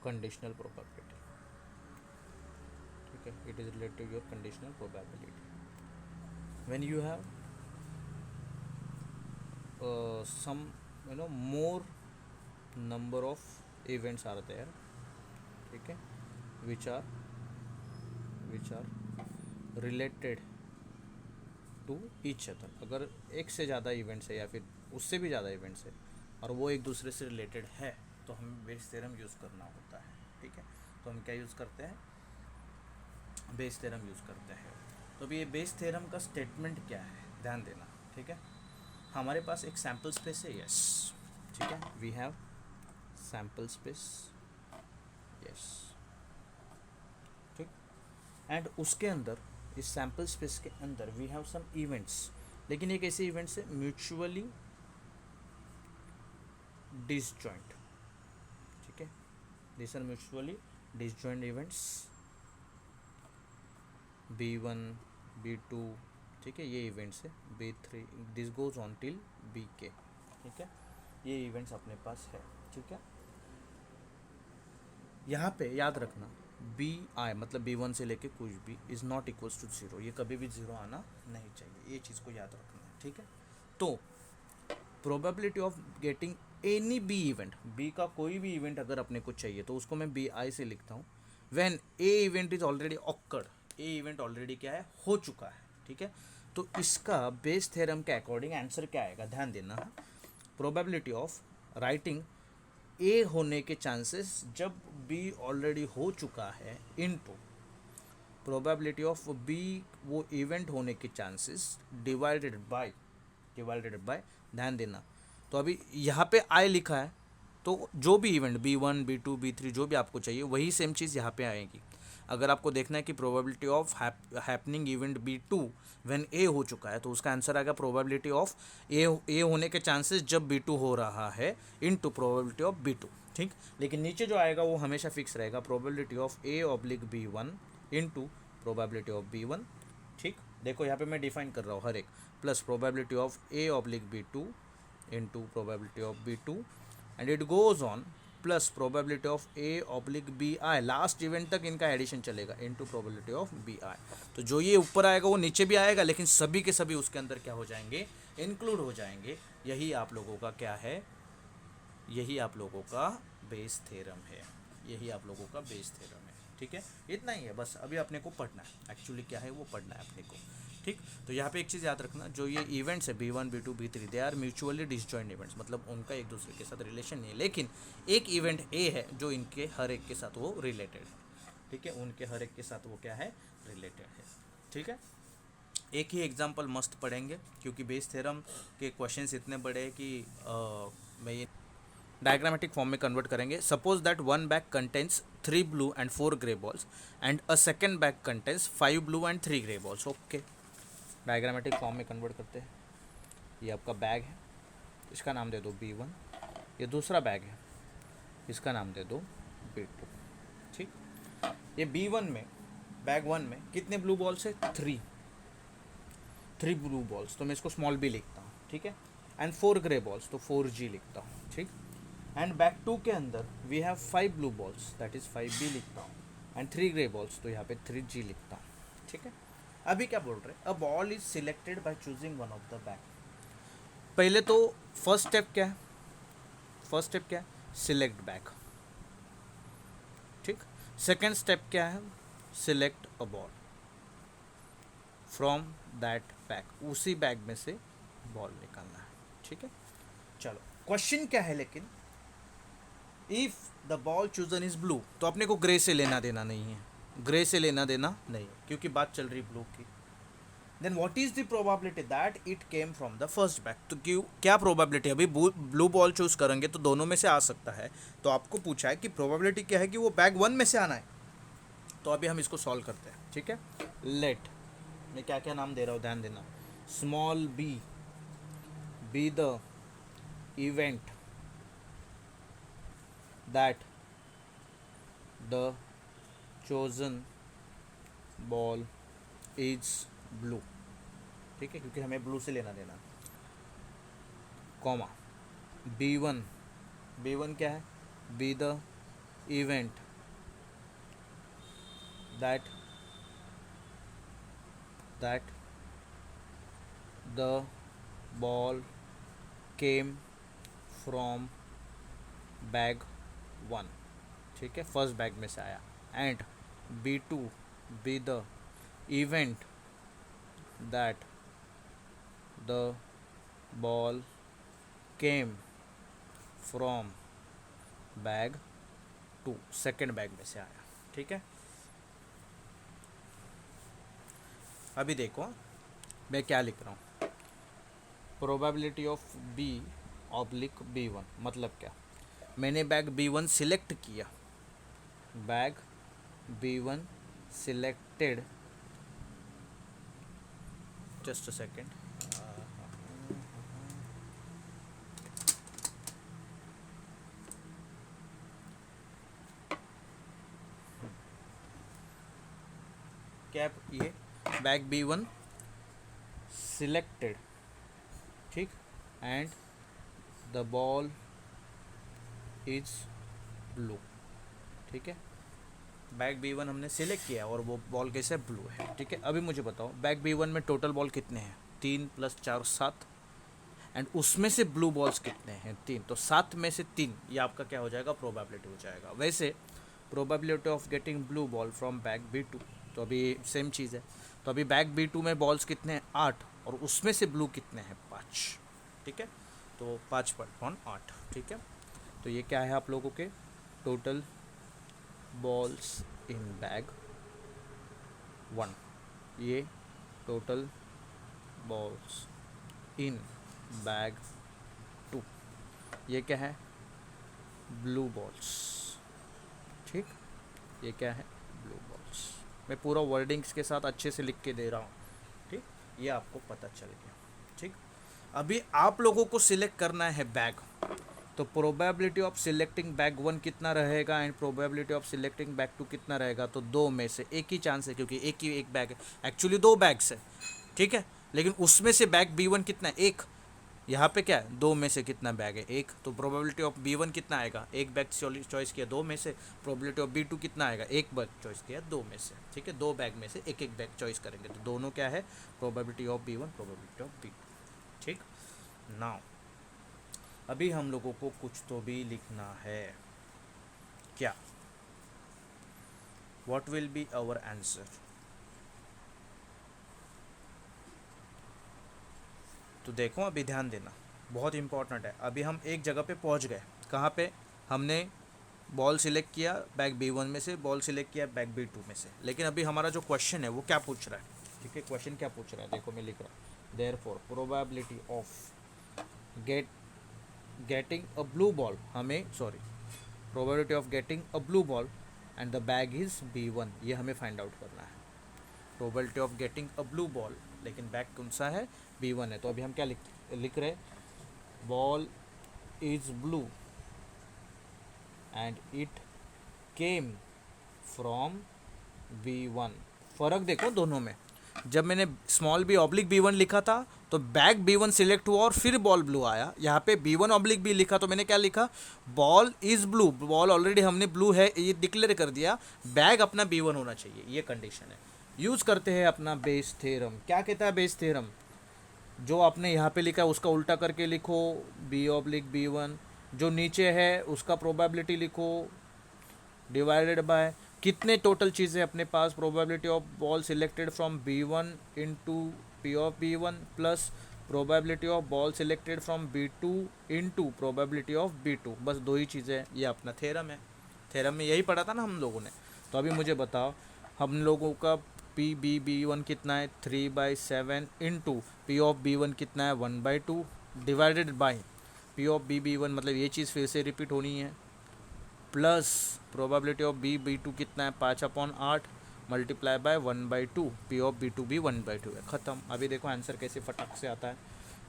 conditional probability, ठीक है, it is related to your conditional probability when you have some more number of events are there, ठीक है, which are related to each other। अगर एक से ज़्यादा events है या फिर उससे भी ज़्यादा इवेंट्स है और वो एक दूसरे से रिलेटेड है तो हमें बेस थ्योरम यूज़ करना होता है, ठीक है। तो हम क्या यूज़ करते हैं, बेस थ्योरम यूज़ करते हैं। तो अभी ये बेस थ्योरम का स्टेटमेंट क्या है, ध्यान देना, ठीक है। हमारे पास एक सैम्पल स्पेस है, यस, ठीक है, we have sample space, yes, ठीक। एंड उसके अंदर, इस सैम्पल स्पेस के अंदर वी हैव सम इवेंट्स, लेकिन एक ऐसे इवेंट्स है म्यूचुअली डिसजॉइंट, ठीक है, this are mutually disjoint events B1 B2, ठीक है, ये इवेंट्स है B3, this goes on till BK, ठीक है, ये इवेंट्स अपने पास है, ठीक है। यहाँ पे याद रखना BI मतलब B1 से लेके कुछ भी is not equals to zero, ये कभी भी ज़ीरो आना नहीं चाहिए, ये चीज़ को याद रखना है, ठीक है। तो probability of getting any B event, B का कोई भी इवेंट अगर अपने को चाहिए तो उसको मैं BI से लिखता हूँ। When A event is already occurred, A event already क्या है, हो चुका है, ठीक है। तो इसका बेस थ्योरम के अकॉर्डिंग आंसर क्या आएगा, ध्यान देना। प्रोबेबिलिटी ऑफ राइटिंग ए होने के चांसेस जब बी ऑलरेडी हो चुका है इनटू प्रोबेबिलिटी ऑफ बी वो इवेंट होने के चांसेस डिवाइडेड बाय ध्यान देना। तो अभी यहाँ पे आई लिखा है तो जो भी इवेंट B1 B2 B3 जो भी आपको चाहिए वही सेम चीज़ यहाँ पे आएगी। अगर आपको देखना है कि probability of happening event B2 when ए हो चुका है तो उसका आंसर आएगा प्रोबेबिलिटी ऑफ ए होने के चांसेस जब B2 हो रहा है इनटू प्रोबेबिलिटी ऑफ B2, ठीक। लेकिन नीचे जो आएगा वो हमेशा फिक्स रहेगा, probability of A/B1 into probability of B1, ठीक। देखो यहाँ पे मैं डिफाइन कर रहा हूँ हर एक, plus probability of A/B2 into probability of B2 and it goes on plus probability of A/BI, last event तक इनका एडिशन चलेगा इनटू प्रोबेबिलिटी ऑफ BI। तो जो ये ऊपर आएगा वो नीचे भी आएगा, लेकिन सभी के सभी उसके अंदर क्या हो जाएंगे, इंक्लूड हो जाएंगे। यही आप लोगों का क्या है, यही आप लोगों का बेस थ्योरम है, यही आप लोगों का बेस थ्योरम है, ठीक है। इतना ही है बस, अभी अपने को पढ़ना है, एक्चुअली क्या है वो पढ़ना है अपने को, ठीक। तो यहाँ पे एक चीज़ याद रखना, जो ये इवेंट्स है B1 B2 B3 they are mutually disjoint events, मतलब उनका एक दूसरे के साथ रिलेशन नहीं है, लेकिन एक इवेंट ए है जो इनके हर एक के साथ वो रिलेटेड है, ठीक है, उनके हर एक के साथ वो क्या है, रिलेटेड है, ठीक है। एक ही एग्जाम्पल मस्त पढ़ेंगे क्योंकि बेस थ्योरम के क्वेश्चंस इतने बड़े हैं कि मैं ये डायग्रामेटिक फॉर्म में कन्वर्ट करेंगे। Suppose that one bag contains 3 blue and 4 grey balls and a second bag contains 5 blue and 3 grey balls. Okay, diagrammatic form में कन्वर्ट करते हैं। ये आपका बैग है, इसका नाम दे दो B1। ये दूसरा बैग है, इसका नाम दे दो B2, ठीक। ये B1 में, बैग 1 में कितने ब्लू बॉल्स है, 3 ब्लू बॉल्स, तो मैं इसको स्मॉल b लिखता हूँ, ठीक है। एंड 4 ग्रे बॉल्स तो 4G लिखता हूँ, ठीक। एंड बैग 2 के अंदर we have 5 blue balls that is 5B लिखता हूँ एंड 3 ग्रे बॉल्स तो यहाँ पे 3G लिखता हूँ, ठीक है। अभी क्या बोल रहे हैं, a ball is selected by choosing one of the bag. पहले तो फर्स्ट स्टेप क्या है, फर्स्ट स्टेप क्या है, सिलेक्ट बैग, ठीक। सेकेंड स्टेप क्या है, select a ball from that bag, उसी बैग में से बॉल निकालना है, ठीक है। चलो क्वेश्चन क्या है, लेकिन if the ball chosen is blue तो अपने को ग्रे से लेना देना नहीं है, ग्रे से लेना देना नहीं है क्योंकि बात चल रही ब्लू की। Then what is the probability that it came from the first bag, तो क्यों क्या प्रोबेबिलिटी, अभी ब्लू बॉल चूज करेंगे तो दोनों में से आ सकता है, तो आपको पूछा है कि प्रोबेबिलिटी क्या है कि वो बैग 1 में से आना है। तो अभी हम इसको सॉल्व करते हैं, ठीक है। लेट, मैं क्या क्या नाम दे रहा हूँ ध्यान देना, small b B the event that the chosen ball is blue, ठीक है, क्योंकि हमें ब्लू से लेना देना, कॉमा B1, B1 क्या है, B the event that that the ball came from bag 1, ठीक है, फर्स्ट बैग में से आया, and B2 B the event that the ball came from bag 2, second bag में से आया, ठीक है। अभी देखो मैं क्या लिख रहा हूँ, प्रोबेबिलिटी ऑफ B/B1 मतलब क्या, मैंने बैग B1 सिलेक्ट किया, bag B1 selected, just a second, क्या ये बैग B1 सिलेक्टेड, ठीक, and the ball is blue, ठीक है, बैग B1 हमने सिलेक्ट किया और वो बॉल कैसे ब्लू है, ठीक है। अभी मुझे बताओ बैग B1 में टोटल बॉल कितने हैं, 3 + 4 7, एंड उसमें से ब्लू बॉल्स कितने हैं, 3, तो 7 में से 3, ये आपका क्या हो जाएगा, प्रोबेबिलिटी हो जाएगा। वैसे probability of getting blue ball from bag B2, तो अभी सेम चीज़ है, तो अभी बैग B2 में बॉल्स कितने हैं, 8, और उसमें से ब्लू कितने हैं, 5, ठीक है, तो 5/8, ठीक है। तो ये क्या है आप लोगों के टोटल बॉल्स इन बैग 1, ये टोटल बॉल्स इन बैग 2, ये क्या है, ब्लू बॉल्स, ठीक, ये क्या है, ब्लू बॉल्स। मैं पूरा वर्डिंग्स के साथ अच्छे से लिख के दे रहा हूँ, ठीक, ये आपको पता चल गया, ठीक। अभी आप लोगों को सिलेक्ट करना है बैग, तो प्रोबेबिलिटी ऑफ सिलेक्टिंग बैग 1 कितना रहेगा and probability of selecting bag 2 कितना रहेगा, तो 2 में से एक ही चांस है, क्योंकि एक ही एक बैग है, एक्चुअली 2 बैग्स है, ठीक है, लेकिन उसमें से बैग B1 कितना है, 1, यहाँ पे क्या है, 2 में से कितना बैग है, 1, तो प्रोबेबिलिटी ऑफ B1 कितना आएगा, एक बैग चॉइस किया 2 में से, प्रोबेबिलिटी ऑफ B2 कितना आएगा, एक बैग चॉइस किया 2 में से, ठीक है, 2 बैग में से एक एक बैग चॉइस करेंगे, तो दोनों क्या है, probability of B1 probability of B2, ठीक। नाउ अभी हम लोगों को कुछ तो भी लिखना है, क्या, what will be our answer, तो देखो अभी ध्यान देना, बहुत इंपॉर्टेंट है। अभी हम एक जगह पे पहुंच गए, कहाँ पे, हमने बॉल सिलेक्ट किया बैग B1 में से, बॉल सिलेक्ट किया बैग B2 में से, लेकिन अभी हमारा जो क्वेश्चन है वो क्या पूछ रहा है, ठीक है, क्वेश्चन क्या पूछ रहा है, देखो मैं लिख रहा हूँ, therefore probability of getting a blue ball, हमें sorry probability of getting a blue ball and the bag is B1, ये हमें फाइंड आउट करना है, probability of getting a blue ball, लेकिन बैग कौन सा है, B1 है, तो अभी हम क्या लिख रहे, ball is blue and it came from B1, फ़र्क देखो दोनों में, जब मैंने स्मॉल B/B1 लिखा था तो बैग B1 सिलेक्ट हुआ और फिर बॉल ब्लू आया, यहाँ पे B1/B लिखा तो मैंने क्या लिखा, ball is blue, ball already हमने ब्लू है ये डिक्लेयर कर दिया, बैग अपना B1 होना चाहिए, ये कंडीशन है। यूज़ करते हैं अपना बेस थ्योरम, क्या कहता है बेस थ्योरम, जो आपने यहाँ पे लिखा है उसका उल्टा करके लिखो, B/B1, जो नीचे है उसका प्रोबेबिलिटी लिखो, डिवाइडेड बाय कितने टोटल चीज़ें अपने पास, probability of ball selected from B1 into P/B1 plus probability of ball selected from B2 into probability of B2, बस 2 ही चीज़ें हैं, ये अपना थ्योरम है, थ्योरम में यही पढ़ा था ना हम लोगों ने। तो अभी मुझे बताओ हम लोगों का P/B1 कितना है, 3/7 इनटू P/B1 कितना है, 1/2 डिवाइडेड बाई P/B1, मतलब ये चीज़ फिर से रिपीट होनी है, प्लस प्रोबेबिलिटी ऑफ B/B2 कितना है, 5/8 मल्टीप्लाई बाय 1/2, P/B2 भी 1/2 है, ख़त्म। अभी देखो आंसर कैसे फटाक से आता है,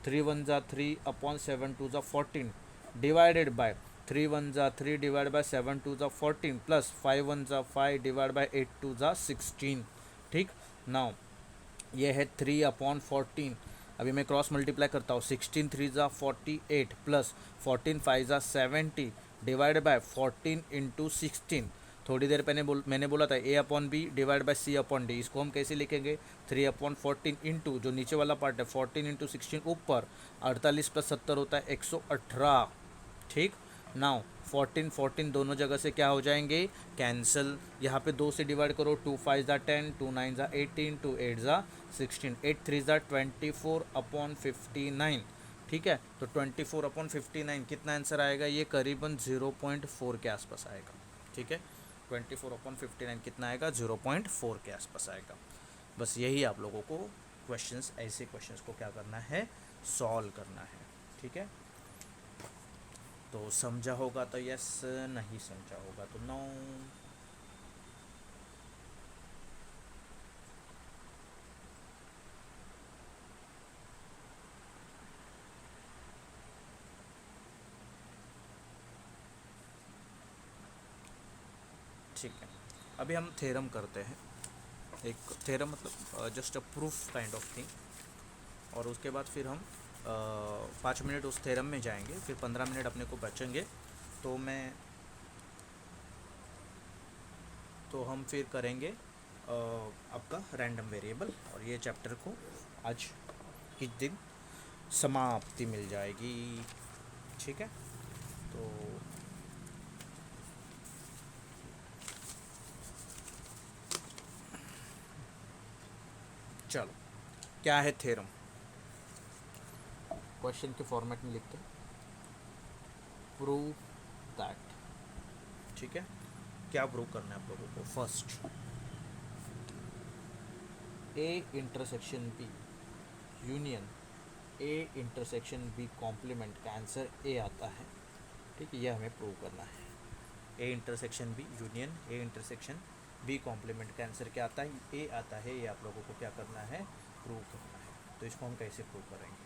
3 1 ज़ा 3 अपॉन 7 2 ज़ा 14 डिवाइडेड बाय 3 1 ज़ा 3 डिवाइड बाय 7 2 ज़ा 14 प्लस 5 1 ज़ा 5 डिवाइड बाय 8 2 ज़ा 16, ठीक। नाउ ये है 3/14। अभी मैं क्रॉस मल्टीप्लाई करता हूँ, 16 3 ज़ा 48 प्लस 14 5 ज़ा 70 डिवाइड बाय 14 × 16। थोड़ी देर पहले मैंने बोला था A/B डिवाइड बाय C/D। इसको हम कैसे लिखेंगे, 3/14 इंटू जो नीचे वाला पार्ट है 14 × 16 ऊपर 48 + 70 होता है 118। ठीक। नाउ 14 दोनों जगह से क्या हो जाएंगे, कैंसिल। यहाँ पे 2 से डिवाइड करो, 2 5 ज़ा 10, 2 9 ज़ा 18, 2 8 ज़ा 16, 8 3 ज़ा 24/59। ठीक है, तो 24/59 कितना आंसर आएगा, ये करीबन 0.4 के आसपास आएगा। ठीक है, 24/59 कितना आएगा, 0.4 के आसपास आएगा। बस यही आप लोगों को क्वेश्चंस, ऐसे क्वेश्चंस को क्या करना है, सॉल्व करना है। ठीक है, तो समझा होगा तो यस, नहीं समझा होगा तो नो। ठीक है, अभी हम थ्योरम करते हैं। एक थ्योरम मतलब just a proof kind of thing, और उसके बाद फिर हम 5 मिनट उस थ्योरम में जाएंगे, फिर 15 मिनट अपने को बचेंगे। तो हम फिर करेंगे आपका रैंडम वेरिएबल, और ये चैप्टर को आज किस दिन समाप्ति मिल जाएगी। ठीक है, तो चलो, क्या है थ्योरम, क्वेश्चन के फॉर्मेट में लिखते हैं, प्रूव दैट। ठीक है, क्या प्रूव करना है आप लोगों को, first A intersection B union A intersection B complement का आंसर ए आता है। ठीक है, यह हमें प्रूव करना है। A intersection B union A intersection B complement का आंसर क्या आता है, ए आता है। ये आप लोगों को क्या करना है, प्रूव करना है। तो इसको हम कैसे प्रूव करेंगे,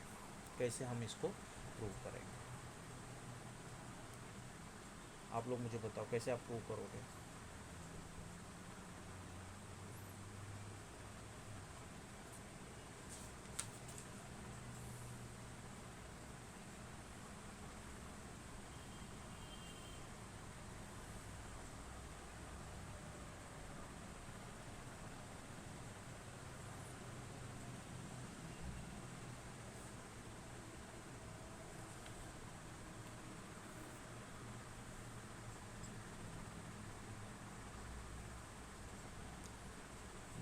कैसे हम इसको प्रूव करेंगे, आप लोग मुझे बताओ कैसे आप प्रूव करोगे।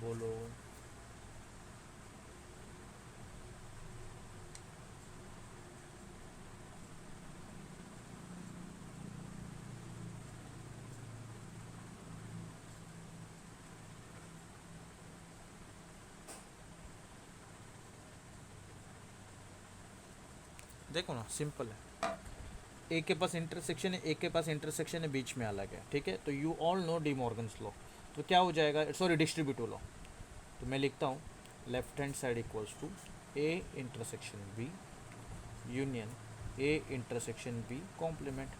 बोलो। देखो ना, सिंपल है। ए के पास इंटरसेक्शन है, ए के पास इंटरसेक्शन है, बीच में अलग है। ठीक है, तो you all know D Morgan's law. तो क्या हो जाएगा, सॉरी डिस्ट्रीब्यूटिव लॉ। तो मैं लिखता हूँ left hand side equals to A intersection B union A intersection B complement.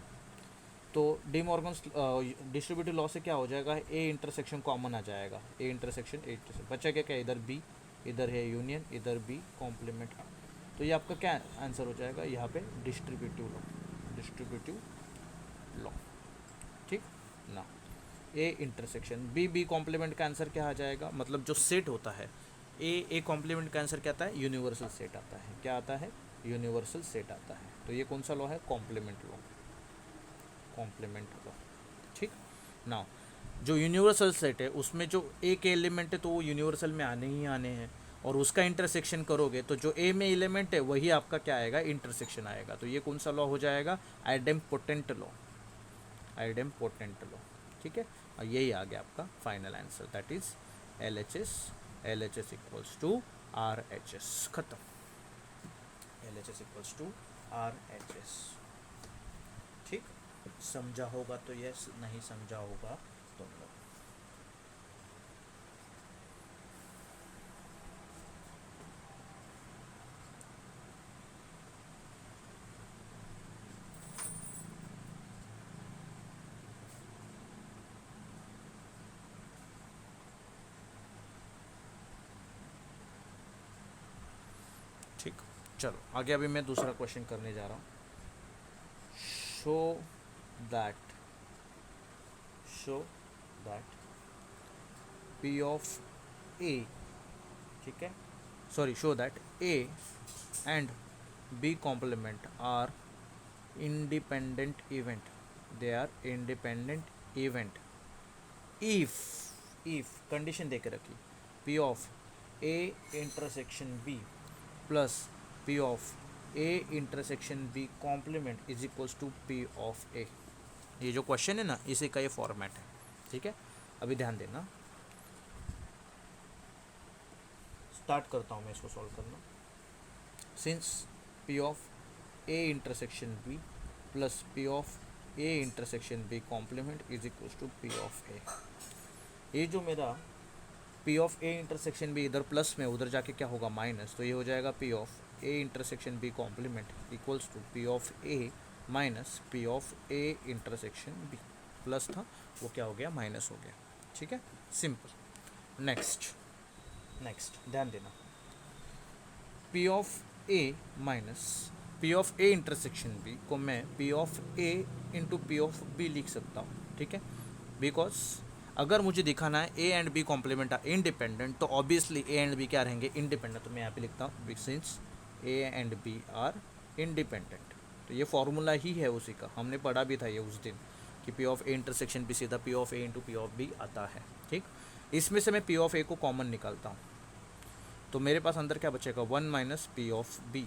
तो डी मॉर्गन्स डिस्ट्रीब्यूटिव लॉ से क्या हो जाएगा, ए इंटरसेक्शन कॉमन आ जाएगा, ए इंटरसेक्शन ए इंटरसेक्शन बचा क्या क्या, इधर बी, इधर है यूनियन, इधर बी कॉम्प्लीमेंट। तो ये आपका क्या आंसर हो जाएगा यहाँ पे, डिस्ट्रीब्यूटिव लॉ, डिस्ट्रीब्यूटिव लॉ। ठीक ना, A intersection B B complement का आंसर क्या आ जाएगा, मतलब जो सेट होता है ए कॉम्प्लीमेंट का आंसर क्या आता है, यूनिवर्सल सेट आता है। क्या आता है, यूनिवर्सल सेट आता है। तो ये कौन सा लॉ है, कॉम्प्लीमेंट लॉ, कॉम्प्लीमेंट लॉ। ठीक ना, जो यूनिवर्सल सेट है उसमें जो ए के एलिमेंट है तो वो यूनिवर्सल में आने ही आने हैं, और उसका इंटरसेक्शन करोगे तो जो ए में एलिमेंट है वही आपका क्या आएगा, इंटरसेक्शन आएगा। तो ये कौन सा लॉ हो जाएगा, आइडेम्पोटेंट लॉ, आइडेम्पोटेंट लॉ। ठीक है, और यही आ गया आपका final answer, that is L H S equals to R H S. खत्म, L H S equals to R H S. ठीक, समझा होगा तो यस, नहीं समझा होगा तो नो। चलो आगे अभी मैं दूसरा क्वेश्चन करने जा रहा हूँ. Show that show that P of A, ठीक है, sorry, show that A and B complement are independent event. They are independent event if condition दे के रखी p of a intersection b plus p of a intersection b complement is equals to p of a. ये जो question है ना, इसी का ये फॉर्मेट है, ठीक है. अभी ध्यान देना, स्टार्ट करता हूँ मैं इसको सॉल्व करना. Since p of a intersection b plus p of a intersection b complement is equals to p of a. ये जो मेरा p of a intersection b इधर प्लस में, उधर जाके क्या होगा माइनस, तो ये हो जाएगा p of a intersection b complement equals to p of a minus p of a intersection b. Plus था वो क्या हो गया, माइनस हो गया, ठीक है, सिंपल. नेक्स्ट ध्यान देना, p of a minus p of a intersection b को मैं p of a into P of b लिख सकता हूँ, ठीक है. बिकॉज अगर मुझे दिखाना है a and b complement are independent, तो ऑब्वियसली a एंड b क्या रहेंगे, इंडिपेंडेंट. तो मैं यहाँ पे लिखता हूँ since a and b are independent. तो ये फॉर्मूला ही है उसी का, हमने पढ़ा भी था ये उस दिन कि p of a intersection b सीधा p of a into P of b आता है, ठीक. इसमें से मैं p ऑफ a को कॉमन निकालता हूँ, तो मेरे पास अंदर क्या बचेगा, 1 माइनस पी ऑफ b.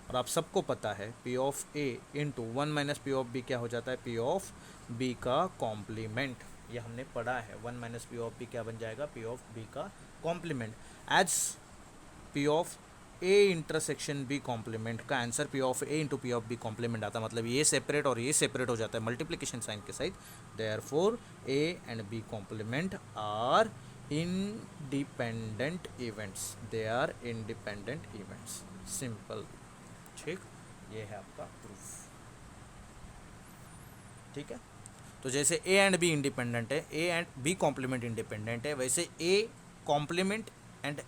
और आप सबको पता है p of a into 1 minus P of b क्या हो जाता है, p ऑफ b का कॉम्प्लीमेंट. ये हमने पढ़ा है, 1 माइनस पी ऑफ b क्या बन जाएगा, p ऑफ b का complement. As p of a intersection b complement का answer p of a into P of b complement आता है, मतलब ये सेपरेट और ये सेपरेट हो जाता है मल्टीप्लिकेशन साइन के साथ. Therefore a and b complement are independent events. They are independent events, simple, ठीक. ये है आपका प्रूफ, ठीक है. तो जैसे a एंड b इंडिपेंडेंट है, a and b complement independent है, वैसे a कॉम्प्लीमेंट एंड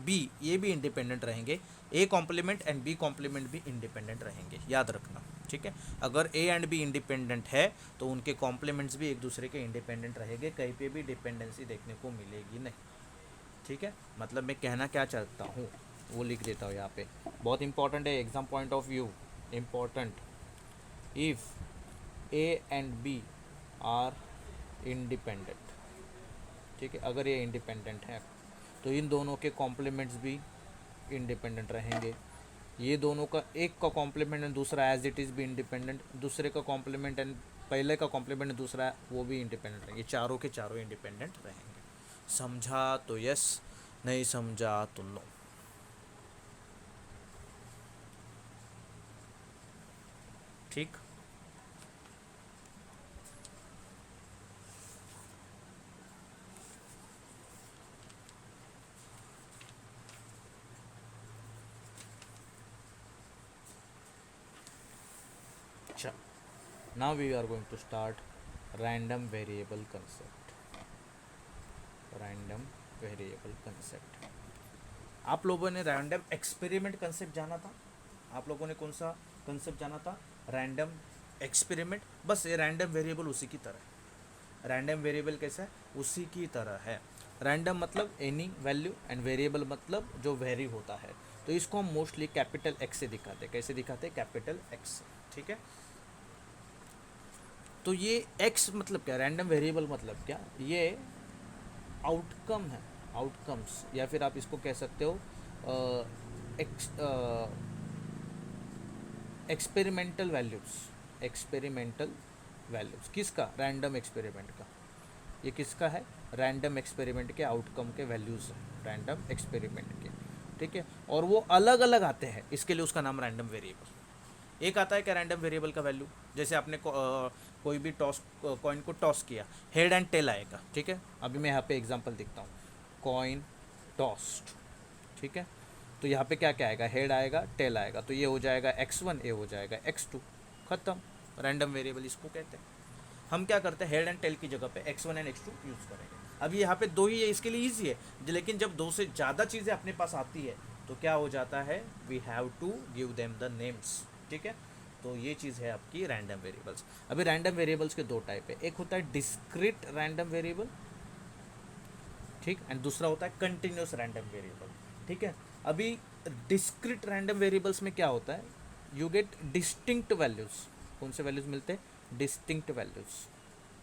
b ये भी इंडिपेंडेंट रहेंगे, a complement and b complement भी इंडिपेंडेंट रहेंगे, याद रखना, ठीक है. अगर a एंड b इंडिपेंडेंट है तो उनके कॉम्प्लीमेंट्स भी एक दूसरे के इंडिपेंडेंट रहेंगे, कहीं पे भी डिपेंडेंसी देखने को मिलेगी नहीं, ठीक है. मतलब मैं कहना क्या चाहता हूँ वो लिख देता हूँ यहाँ पे, बहुत इंपॉर्टेंट है, exam point of view important. If A and B are independent, ठीक है, अगर ये इंडिपेंडेंट है तो इन दोनों के कॉम्प्लीमेंट्स भी इंडिपेंडेंट रहेंगे. ये दोनों का एक का कॉम्प्लीमेंट एंड दूसरा एज इट इज़ भी इंडिपेंडेंट, दूसरे का कॉम्प्लीमेंट एंड पहले का कॉम्प्लीमेंट दूसरा वो भी इंडिपेंडेंट रहेंगे, चारों के चारों इंडिपेंडेंट रहेंगे. समझा तो यस, नहीं समझा तो नो. ठीक. अच्छा, now we are going to start random variable concept. random variable concept. आप लोगों ने रैंडम एक्सपेरिमेंट कंसेप्ट जाना था, आप लोगों ने कौन सा कंसेप्ट जाना था, रैंडम एक्सपेरिमेंट. बस ये रैंडम वेरिएबल उसी की तरह है. रैंडम वेरिएबल कैसा है, उसी की तरह है. रैंडम मतलब एनी वैल्यू एंड वेरिएबल मतलब जो वेरी होता है. तो इसको हम मोस्टली कैपिटल एक्स से दिखाते हैं. कैसे दिखाते हैं, कैपिटल एक्स से, ठीक है. तो ये एक्स मतलब क्या, रैंडम वेरिएबल मतलब क्या, ये आउटकम है, आउटकम्स, या फिर आप इसको कह सकते हो एक्सपेरिमेंटल वैल्यूज़. एक्सपेरिमेंटल वैल्यूज़ किसका, रैंडम एक्सपेरिमेंट का. ये किसका है, रैंडम एक्सपेरिमेंट के आउटकम के वैल्यूज़ है, रैंडम एक्सपेरिमेंट के, ठीक है. और वो अलग अलग आते हैं, इसके लिए उसका नाम रैंडम वेरिएबल. एक आता है क्या रैंडम वेरिएबल का वैल्यू, जैसे आपने कोई भी कॉइन को टॉस किया, हेड एंड टेल आएगा, ठीक है. अभी मैं यहाँ पे एग्जांपल दिखता हूँ, कॉइन टॉस्ड, ठीक है. तो यहाँ पे क्या क्या आएगा, हेड आएगा, टेल आएगा, तो ये हो जाएगा x1, ये हो जाएगा x2, ख़त्म. रैंडम वेरिएबल इसको कहते हैं. हम क्या करते हैं, हेड एंड टेल की जगह पे x1 एंड x2 यूज़ करेंगे. अभी यहाँ पे दो ही है, इसके लिए ईजी है, लेकिन जब दो से ज़्यादा चीज़ें अपने पास आती है तो क्या हो जाता है, we have to give them the names, ठीक है। तो ये चीज़ है आपकी रैंडम वेरिएबल्स। अभी रैंडम वेरिएबल्स के दो टाइप है, एक होता है डिस्क्रीट रैंडम वेरिएबल, ठीक, एंड दूसरा होता है कंटिन्यूस रैंडम वेरिएबल, ठीक है। अभी डिस्क्रीट रैंडम वेरिएबल्स में क्या होता है, यू गेट डिस्टिंक्ट वैल्यूज। कौन से वैल्यूज मिलते हैं, डिस्टिंक्ट वैल्यूज।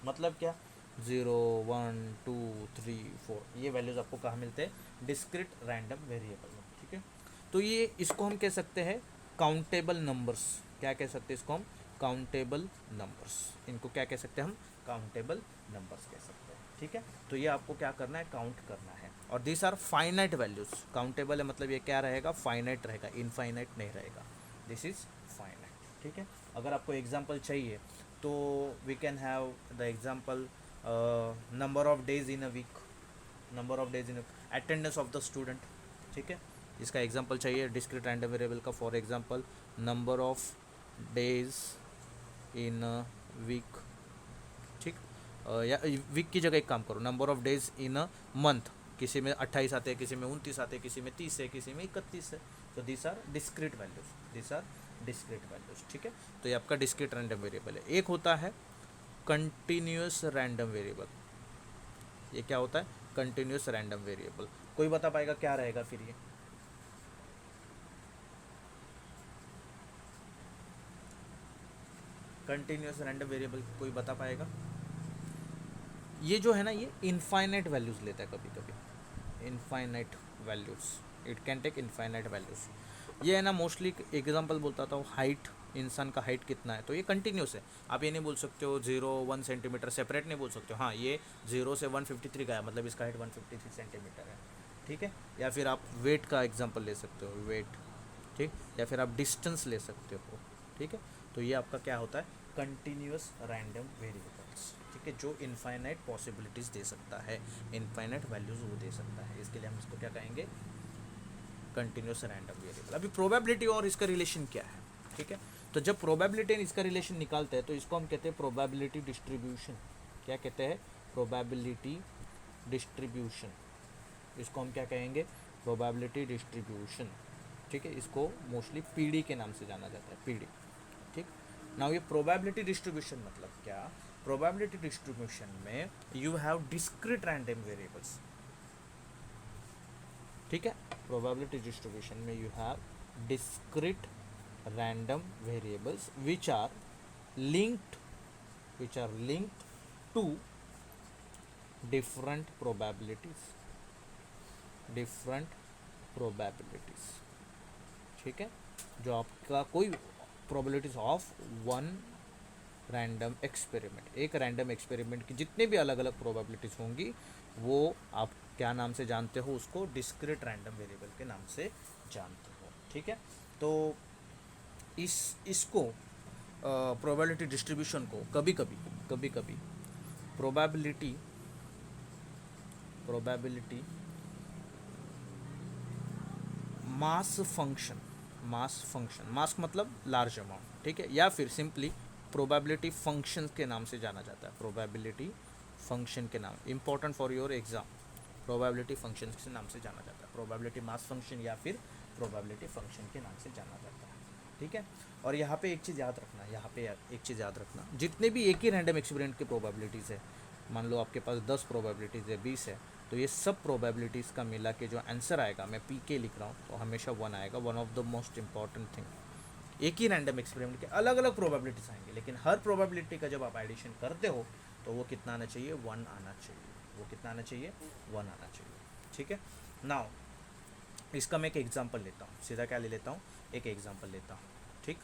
मतलब क्या, 0 1 2 3 4 ये वैल्यूज आपको कहाँ मिलते हैं, डिस्क्रीट रैंडम वेरिएबल में, ठीक है। तो ये इसको हम कह सकते हैं काउंटेबल नंबर्स। क्या कह सकते हैं इसको हम, काउंटेबल नंबर्स। इनको क्या कह सकते हैं हम, काउंटेबल नंबर्स कह सकते हैं, ठीक है। तो ये आपको क्या करना है, काउंट करना है। और this are finite values. Countable है मतलब ये क्या रहेगा, फाइनाइट रहेगा, इनफाइनाइट नहीं रहेगा। दिस इज फाइनाइट, ठीक है। अगर आपको एग्जांपल चाहिए तो we can have the example number of days in a week, number of days in attendance of the student, ठीक है। इसका एग्जांपल चाहिए डिस्क्रीट रैंडम वेरिएबल का, for example number of days in a week, ठीक। या week की जगह एक काम करो, number of days in a month. किसी में 28 आते हैं, किसी में 29 आते हैं, किसी में 30 है, किसी में 31 है। तो this are discrete values, this are discrete values, ठीक है। तो ये आपका डिस्क्रीट रैंडम वेरिएबल है। एक होता है कंटिन्यूस रैंडम वेरिएबल। ये क्या होता है, कंटिन्यूस रैंडम वेरिएबल। कोई बता पाएगा क्या रहेगा फिर ये, कंटिन्यूस रैंडम वेरिएबल कोई बता पाएगा। ये जो है ना, ये इनफाइनाइट वैल्यूज लेता है कभी कभी, infinite values, it can take infinite values. ये है ना, मोस्टली एग्जांपल बोलता था, हाइट, इंसान का हाइट कितना है, तो ये कंटिन्यूस है। आप ये नहीं बोल सकते हो 0 1 सेंटीमीटर सेपरेट नहीं बोल सकते हो, हाँ ये 0 से 153 का है मतलब इसका हाइट 153 सेंटीमीटर है, ठीक है। या फिर आप वेट का एग्जांपल ले सकते हो, वेट, ठीक। या फिर आप डिस्टेंस ले सकते हो, ठीक है। तो ये आपका क्या होता है, कंटिन्यूस रैंडम वेरिएबल्स, ठीक है, जो इनफाइनाइट पॉसिबिलिटीज़ दे सकता है, इनफाइनाइट वैल्यूज़ वो दे सकता है। इसके लिए हम इसको क्या कहेंगे, कंटिन्यूस रैंडम वेरिएबल। अभी प्रोबेबिलिटी और इसका रिलेशन क्या है, ठीक है। तो जब प्रोबेबिलिटी एंड इसका रिलेशन निकालते हैं तो इसको हम कहते हैं प्रोबेबिलिटी डिस्ट्रीब्यूशन। क्या कहते हैं, प्रोबेबिलिटी डिस्ट्रीब्यूशन। इसको हम क्या कहेंगे, प्रोबेबिलिटी डिस्ट्रीब्यूशन, ठीक है। इसको मोस्टली पीडी के नाम से जाना जाता है, पीडी, ठीक। नाउ ये प्रोबेबिलिटी डिस्ट्रीब्यूशन मतलब क्या, प्रोबेबिलिटी डिस्ट्रीब्यूशन में you have discrete random variables, ठीक है। प्रोबेबिलिटी डिस्ट्रीब्यूशन में you have discrete random variables which are linked to different probabilities, ठीक है। जो आपका कोई probabilities of one random experiment, एक रैंडम एक्सपेरिमेंट की जितने भी अलग अलग प्रोबेबिलिटीज होंगी वो आप क्या नाम से जानते हो, उसको डिस्क्रीट रैंडम वेरिएबल के नाम से जानते हो, ठीक है। तो इसको प्रोबेबिलिटी डिस्ट्रीब्यूशन को कभी कभी प्रोबेबिलिटी मास फंक्शन, मास मतलब लार्ज अमाउंट, ठीक है। या फिर सिंपली प्रोबेबिलिटी फंक्शन के नाम से जाना जाता है, प्रोबेबिलिटी फंक्शन के नाम, important for your exam, probability function के नाम से जाना जाता है, प्रोबेबिलिटी मास फंक्शन या फिर प्रोबेबिलिटी फंक्शन के नाम से जाना जाता है, ठीक है। और यहाँ पे एक चीज़ याद रखना, जितने भी एक ही रैंडम एक्सपेरिमेंट की प्रोबेबिलिटीज़ है, मान लो आपके पास 10 प्रोबेबिलिटीज़ है, 20 है, तो ये सब प्रोबेबिलिटीज़ का मिला के जो आंसर आएगा, मैं पी के लिख रहा हूँ तो हमेशा 1 आएगा। One of the most important thing, एक ही रैंडम एक्सपेरिमेंट के अलग अलग प्रोबेबिलिटीज़ आएंगे, लेकिन हर प्रोबेबिलिटी का जब आप एडिशन करते हो तो वो कितना आना चाहिए, 1 आना चाहिए, वो कितना आना चाहिए, 1 आना चाहिए, ठीक है। नाउ इसका मैं एक एग्जांपल लेता हूँ, सीधा क्या ले लेता हूँ, एक एग्जांपल लेता हूँ, ठीक।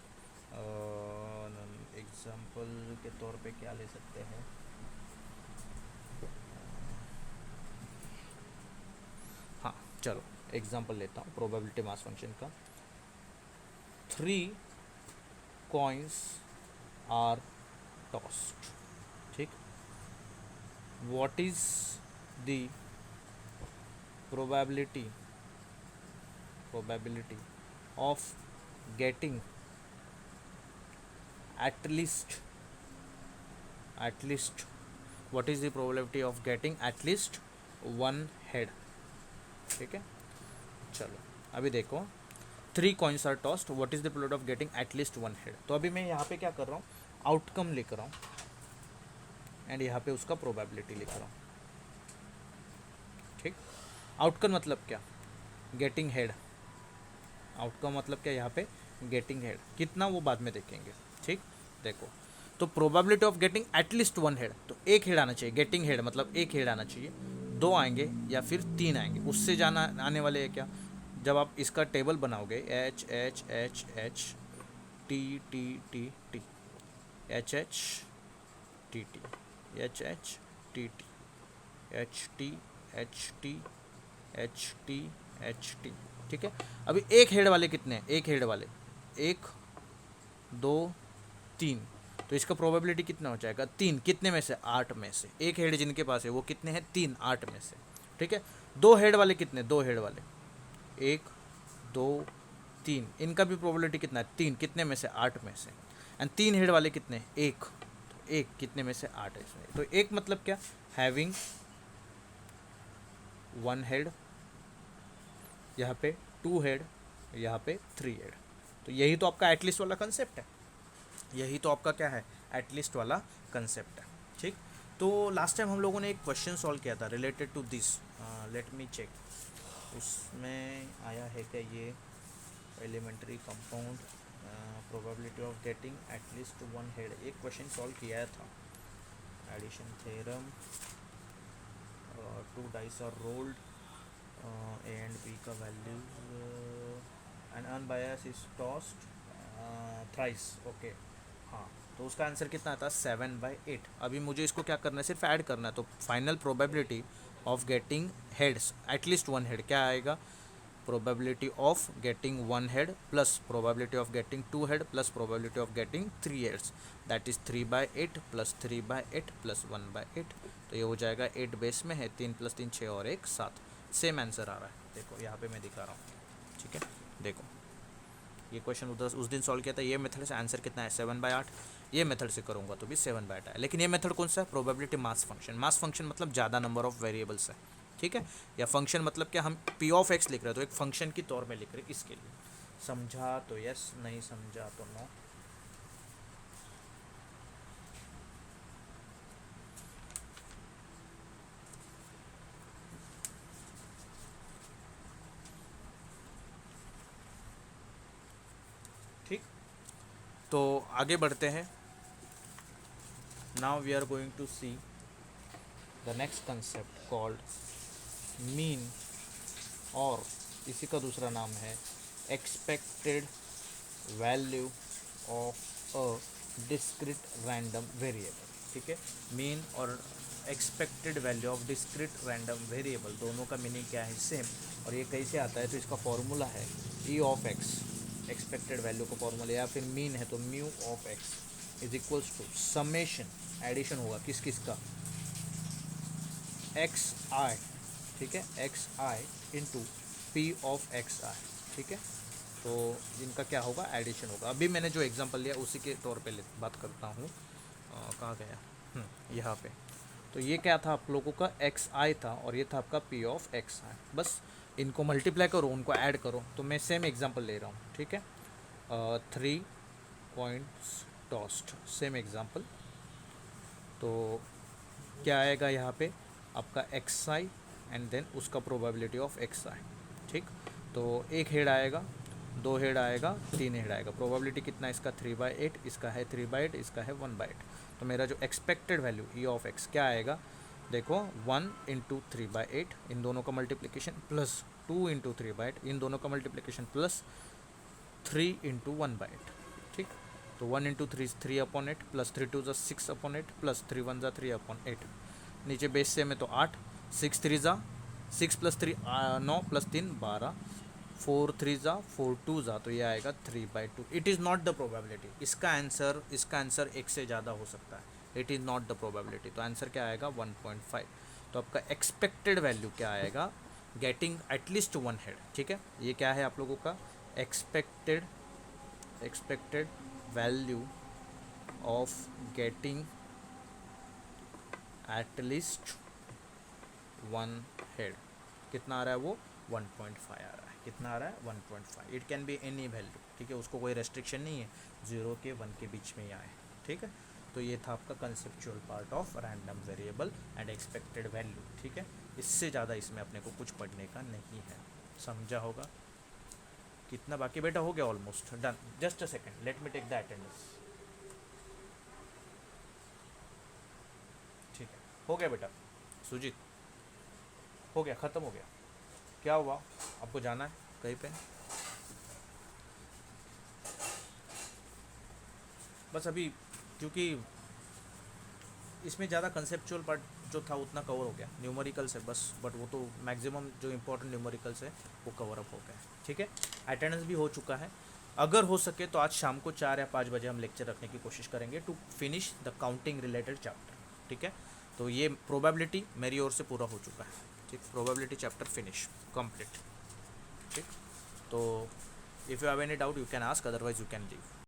एग्जांपल के तौर पे क्या ले सकते हैं, हाँ चलो एग्जांपल लेता हूँ प्रोबेबिलिटी मास फंक्शन का। 3 coins are tossed, ठीक। what is the probability of getting at least what is the probability of getting at least one head, ठीक है। चलो अभी देखो, 3 coins are tossed, what is the probability of getting at least 1 head. तो अभी मैं यहाँ पे क्या कर रहा हूँ, आउटकम लिख रहा हूँ एंड यहाँ पे उसका प्रोबेबिलिटी लिख रहा हूँ। ठीक, आउटकम मतलब क्या, गेटिंग हेड। आउटकम मतलब क्या, यहाँ पे गेटिंग हेड कितना वो बाद में देखेंगे। ठीक, देखो तो probability of getting at least 1 head, तो एक हेड आना चाहिए, गेटिंग हेड मतलब एक हेड आना चाहिए, 2 आएंगे या फिर 3 आएंगे, उससे जाना आने वाले है क्या। जब आप इसका टेबल बनाओगे, H H H H T T T T, H H T T, H H T T, H T H T H T H T. ठीक है, अभी एक हेड वाले कितने हैं, एक हेड वाले 1 2 3, तो इसका प्रोबेबिलिटी कितना हो जाएगा, 3, कितने में से, 8 में से। एक हेड जिनके पास है वो कितने हैं, 3, 8 में से। ठीक है, 2 हेड वाले कितने, 2 हेड वाले 1 2 3, इनका भी प्रोबेबिलिटी कितना है, 3, कितने में से, 8 में से। एंड 3 हेड वाले कितने, 1, तो 1 कितने में से, 8 इसमें। तो एक मतलब क्या, हैविंग 1 हेड, यहाँ पे 2 हेड, यहाँ पे 3 हेड। तो यही तो आपका एटलीस्ट वाला कंसेप्ट है, यही तो आपका क्या है, एटलीस्ट वाला कंसेप्ट है। ठीक, तो लास्ट टाइम हम लोगों ने एक क्वेश्चन सॉल्व किया था related to this, let me check, उसमें आया है क्या ये, elementary compound probability of getting at least 1 head, एक क्वेश्चन सॉल्व किया था, addition theorem, 2 dice are rolled, A and B का values, and unbiased is tossed thrice. Okay, हाँ, तो उसका आंसर कितना आता है, 7/8। अभी मुझे इसको क्या करना है, सिर्फ ऐड करना है। तो final probability of getting heads at least 1 head क्या आएगा, probability of getting 1 head plus probability of getting 2 head plus probability of getting 3 heads, that is 3/8 plus 3/8 plus 1/8। तो ये हो जाएगा 8 बेस में है, 3 + 3 6 और 1 7, सेम आंसर आ रहा है। देखो यहाँ पे मैं दिखा रहा हूँ। ठीक है, देखो ये क्वेश्चन उधर उस दिन सॉल्व किया था, ये मेथड से आंसर कितना है, 7/8। ये मेथड से करूँगा तो भी 7/8 है, लेकिन ये मेथड कौन सा है, probability mass function. Mass function मतलब ज़्यादा नंबर ऑफ वेरिएबल्स है। ठीक है, या फंक्शन मतलब क्या, हम पी ऑफ एक्स लिख रहे हैं तो एक फंक्शन की तौर में लिख रहे हैं, इसके लिए समझा तो यस, नहीं समझा तो नो। ठीक, तो आगे बढ़ते हैं। Now we are going to see the next concept called mean, और इसी का दूसरा नाम है expected value of a discrete random variable. ठीक है, मीन और expected value of discrete random variable, दोनों का मीनिंग क्या है, सेम। और ये कैसे आता है, तो इसका फॉर्मूला है E of X, expected value का फॉर्मूला, या फिर मीन है तो mu of X is equals to summation, addition होगा किस किस का, एक्स आई। ठीक है, X I into P of X I. ठीक है, तो इनका क्या होगा, एडिशन होगा। अभी मैंने जो एग्जांपल लिया उसी के तौर पे बात करता हूँ, कहाँ गया, यहाँ पे। तो ये क्या था, आप लोगों का एक्स आई था और ये था आपका पी ऑफ एक्स आई। बस इनको मल्टीप्लाई करो, उनको ऐड करो। तो मैं सेम एग्जांपल ले रहा हूँ। ठीक है, 3 कॉइन्स टॉस्ड, सेम एग्जांपल। तो क्या आएगा यहाँ पे, आपका एक्स आई एंड देन उसका प्रोबेबिलिटी ऑफ एक्स आई। ठीक, तो एक हेड आएगा, 2 हेड आएगा, 3 हेड आएगा। प्रोबेबिलिटी कितना है इसका, 3/8, इसका है 3/8, इसका है 1/8। तो मेरा जो expected value E of x क्या आएगा, देखो 1 × 3/8 इन दोनों का मल्टीप्लिकेशन, प्लस 2 × 3/8 इन दोनों का मल्टीप्लिकेशन, प्लस 3 × 1/8। ठीक, तो 1 × 3 is 3/8 plus 3 2 is 6/8 plus 3 1 is 3/8। नीचे बेस से में तो 8, 6 3 is 6 plus 3 9 plus 3 12, 4 3 is 4 2 is, तो ये आएगा 3/2। It is not the probability, इसका आंसर एक से ज़्यादा हो सकता है। It is not the probability, तो आंसर क्या आएगा 1.5। तो आपका एक्सपेक्टेड वैल्यू क्या आएगा, गेटिंग एटलीस्ट 1 हेड। ठीक है, ये क्या है आप लोगों का expected value of getting at least 1 head, कितना आ रहा है वो 1.5 आ रहा है। कितना आ रहा है? 1.5। It can be any value, ठीक है, उसको कोई रेस्ट्रिक्शन नहीं है, 0 के 1 के बीच में ही आए, ठीक है। तो ये था आपका conceptual part of random variable and expected value, ठीक है। इससे ज़्यादा इसमें अपने को कुछ पढ़ने का नहीं है, समझा होगा। कितना बाकी बेटा? हो गया almost done. Just a second, let me take the attendance. ठीक है, हो गया बेटा सुजीत, हो गया, ख़त्म हो गया। क्या हुआ? आपको जाना है कहीं पे? बस अभी, क्योंकि इसमें ज़्यादा कंसेप्चुअल पार्ट जो था उतना कवर हो गया, न्यूमेरिकल से बस, बट वो तो मैक्सिमम जो इंपॉर्टेंट न्यूमेरिकल से वो कवर अप हो गया, ठीक है। अटेंडेंस भी हो चुका है। अगर हो सके तो आज शाम को 4 या 5 बजे हम लेक्चर रखने की कोशिश करेंगे to finish the counting related chapter, ठीक है। तो ये प्रोबेबिलिटी मेरी ओर से पूरा हो चुका है, ठीक, प्रोबेबिलिटी चैप्टर फिनिश कंप्लीट, ठीक। तो if you have any doubt you can ask, otherwise you can leave.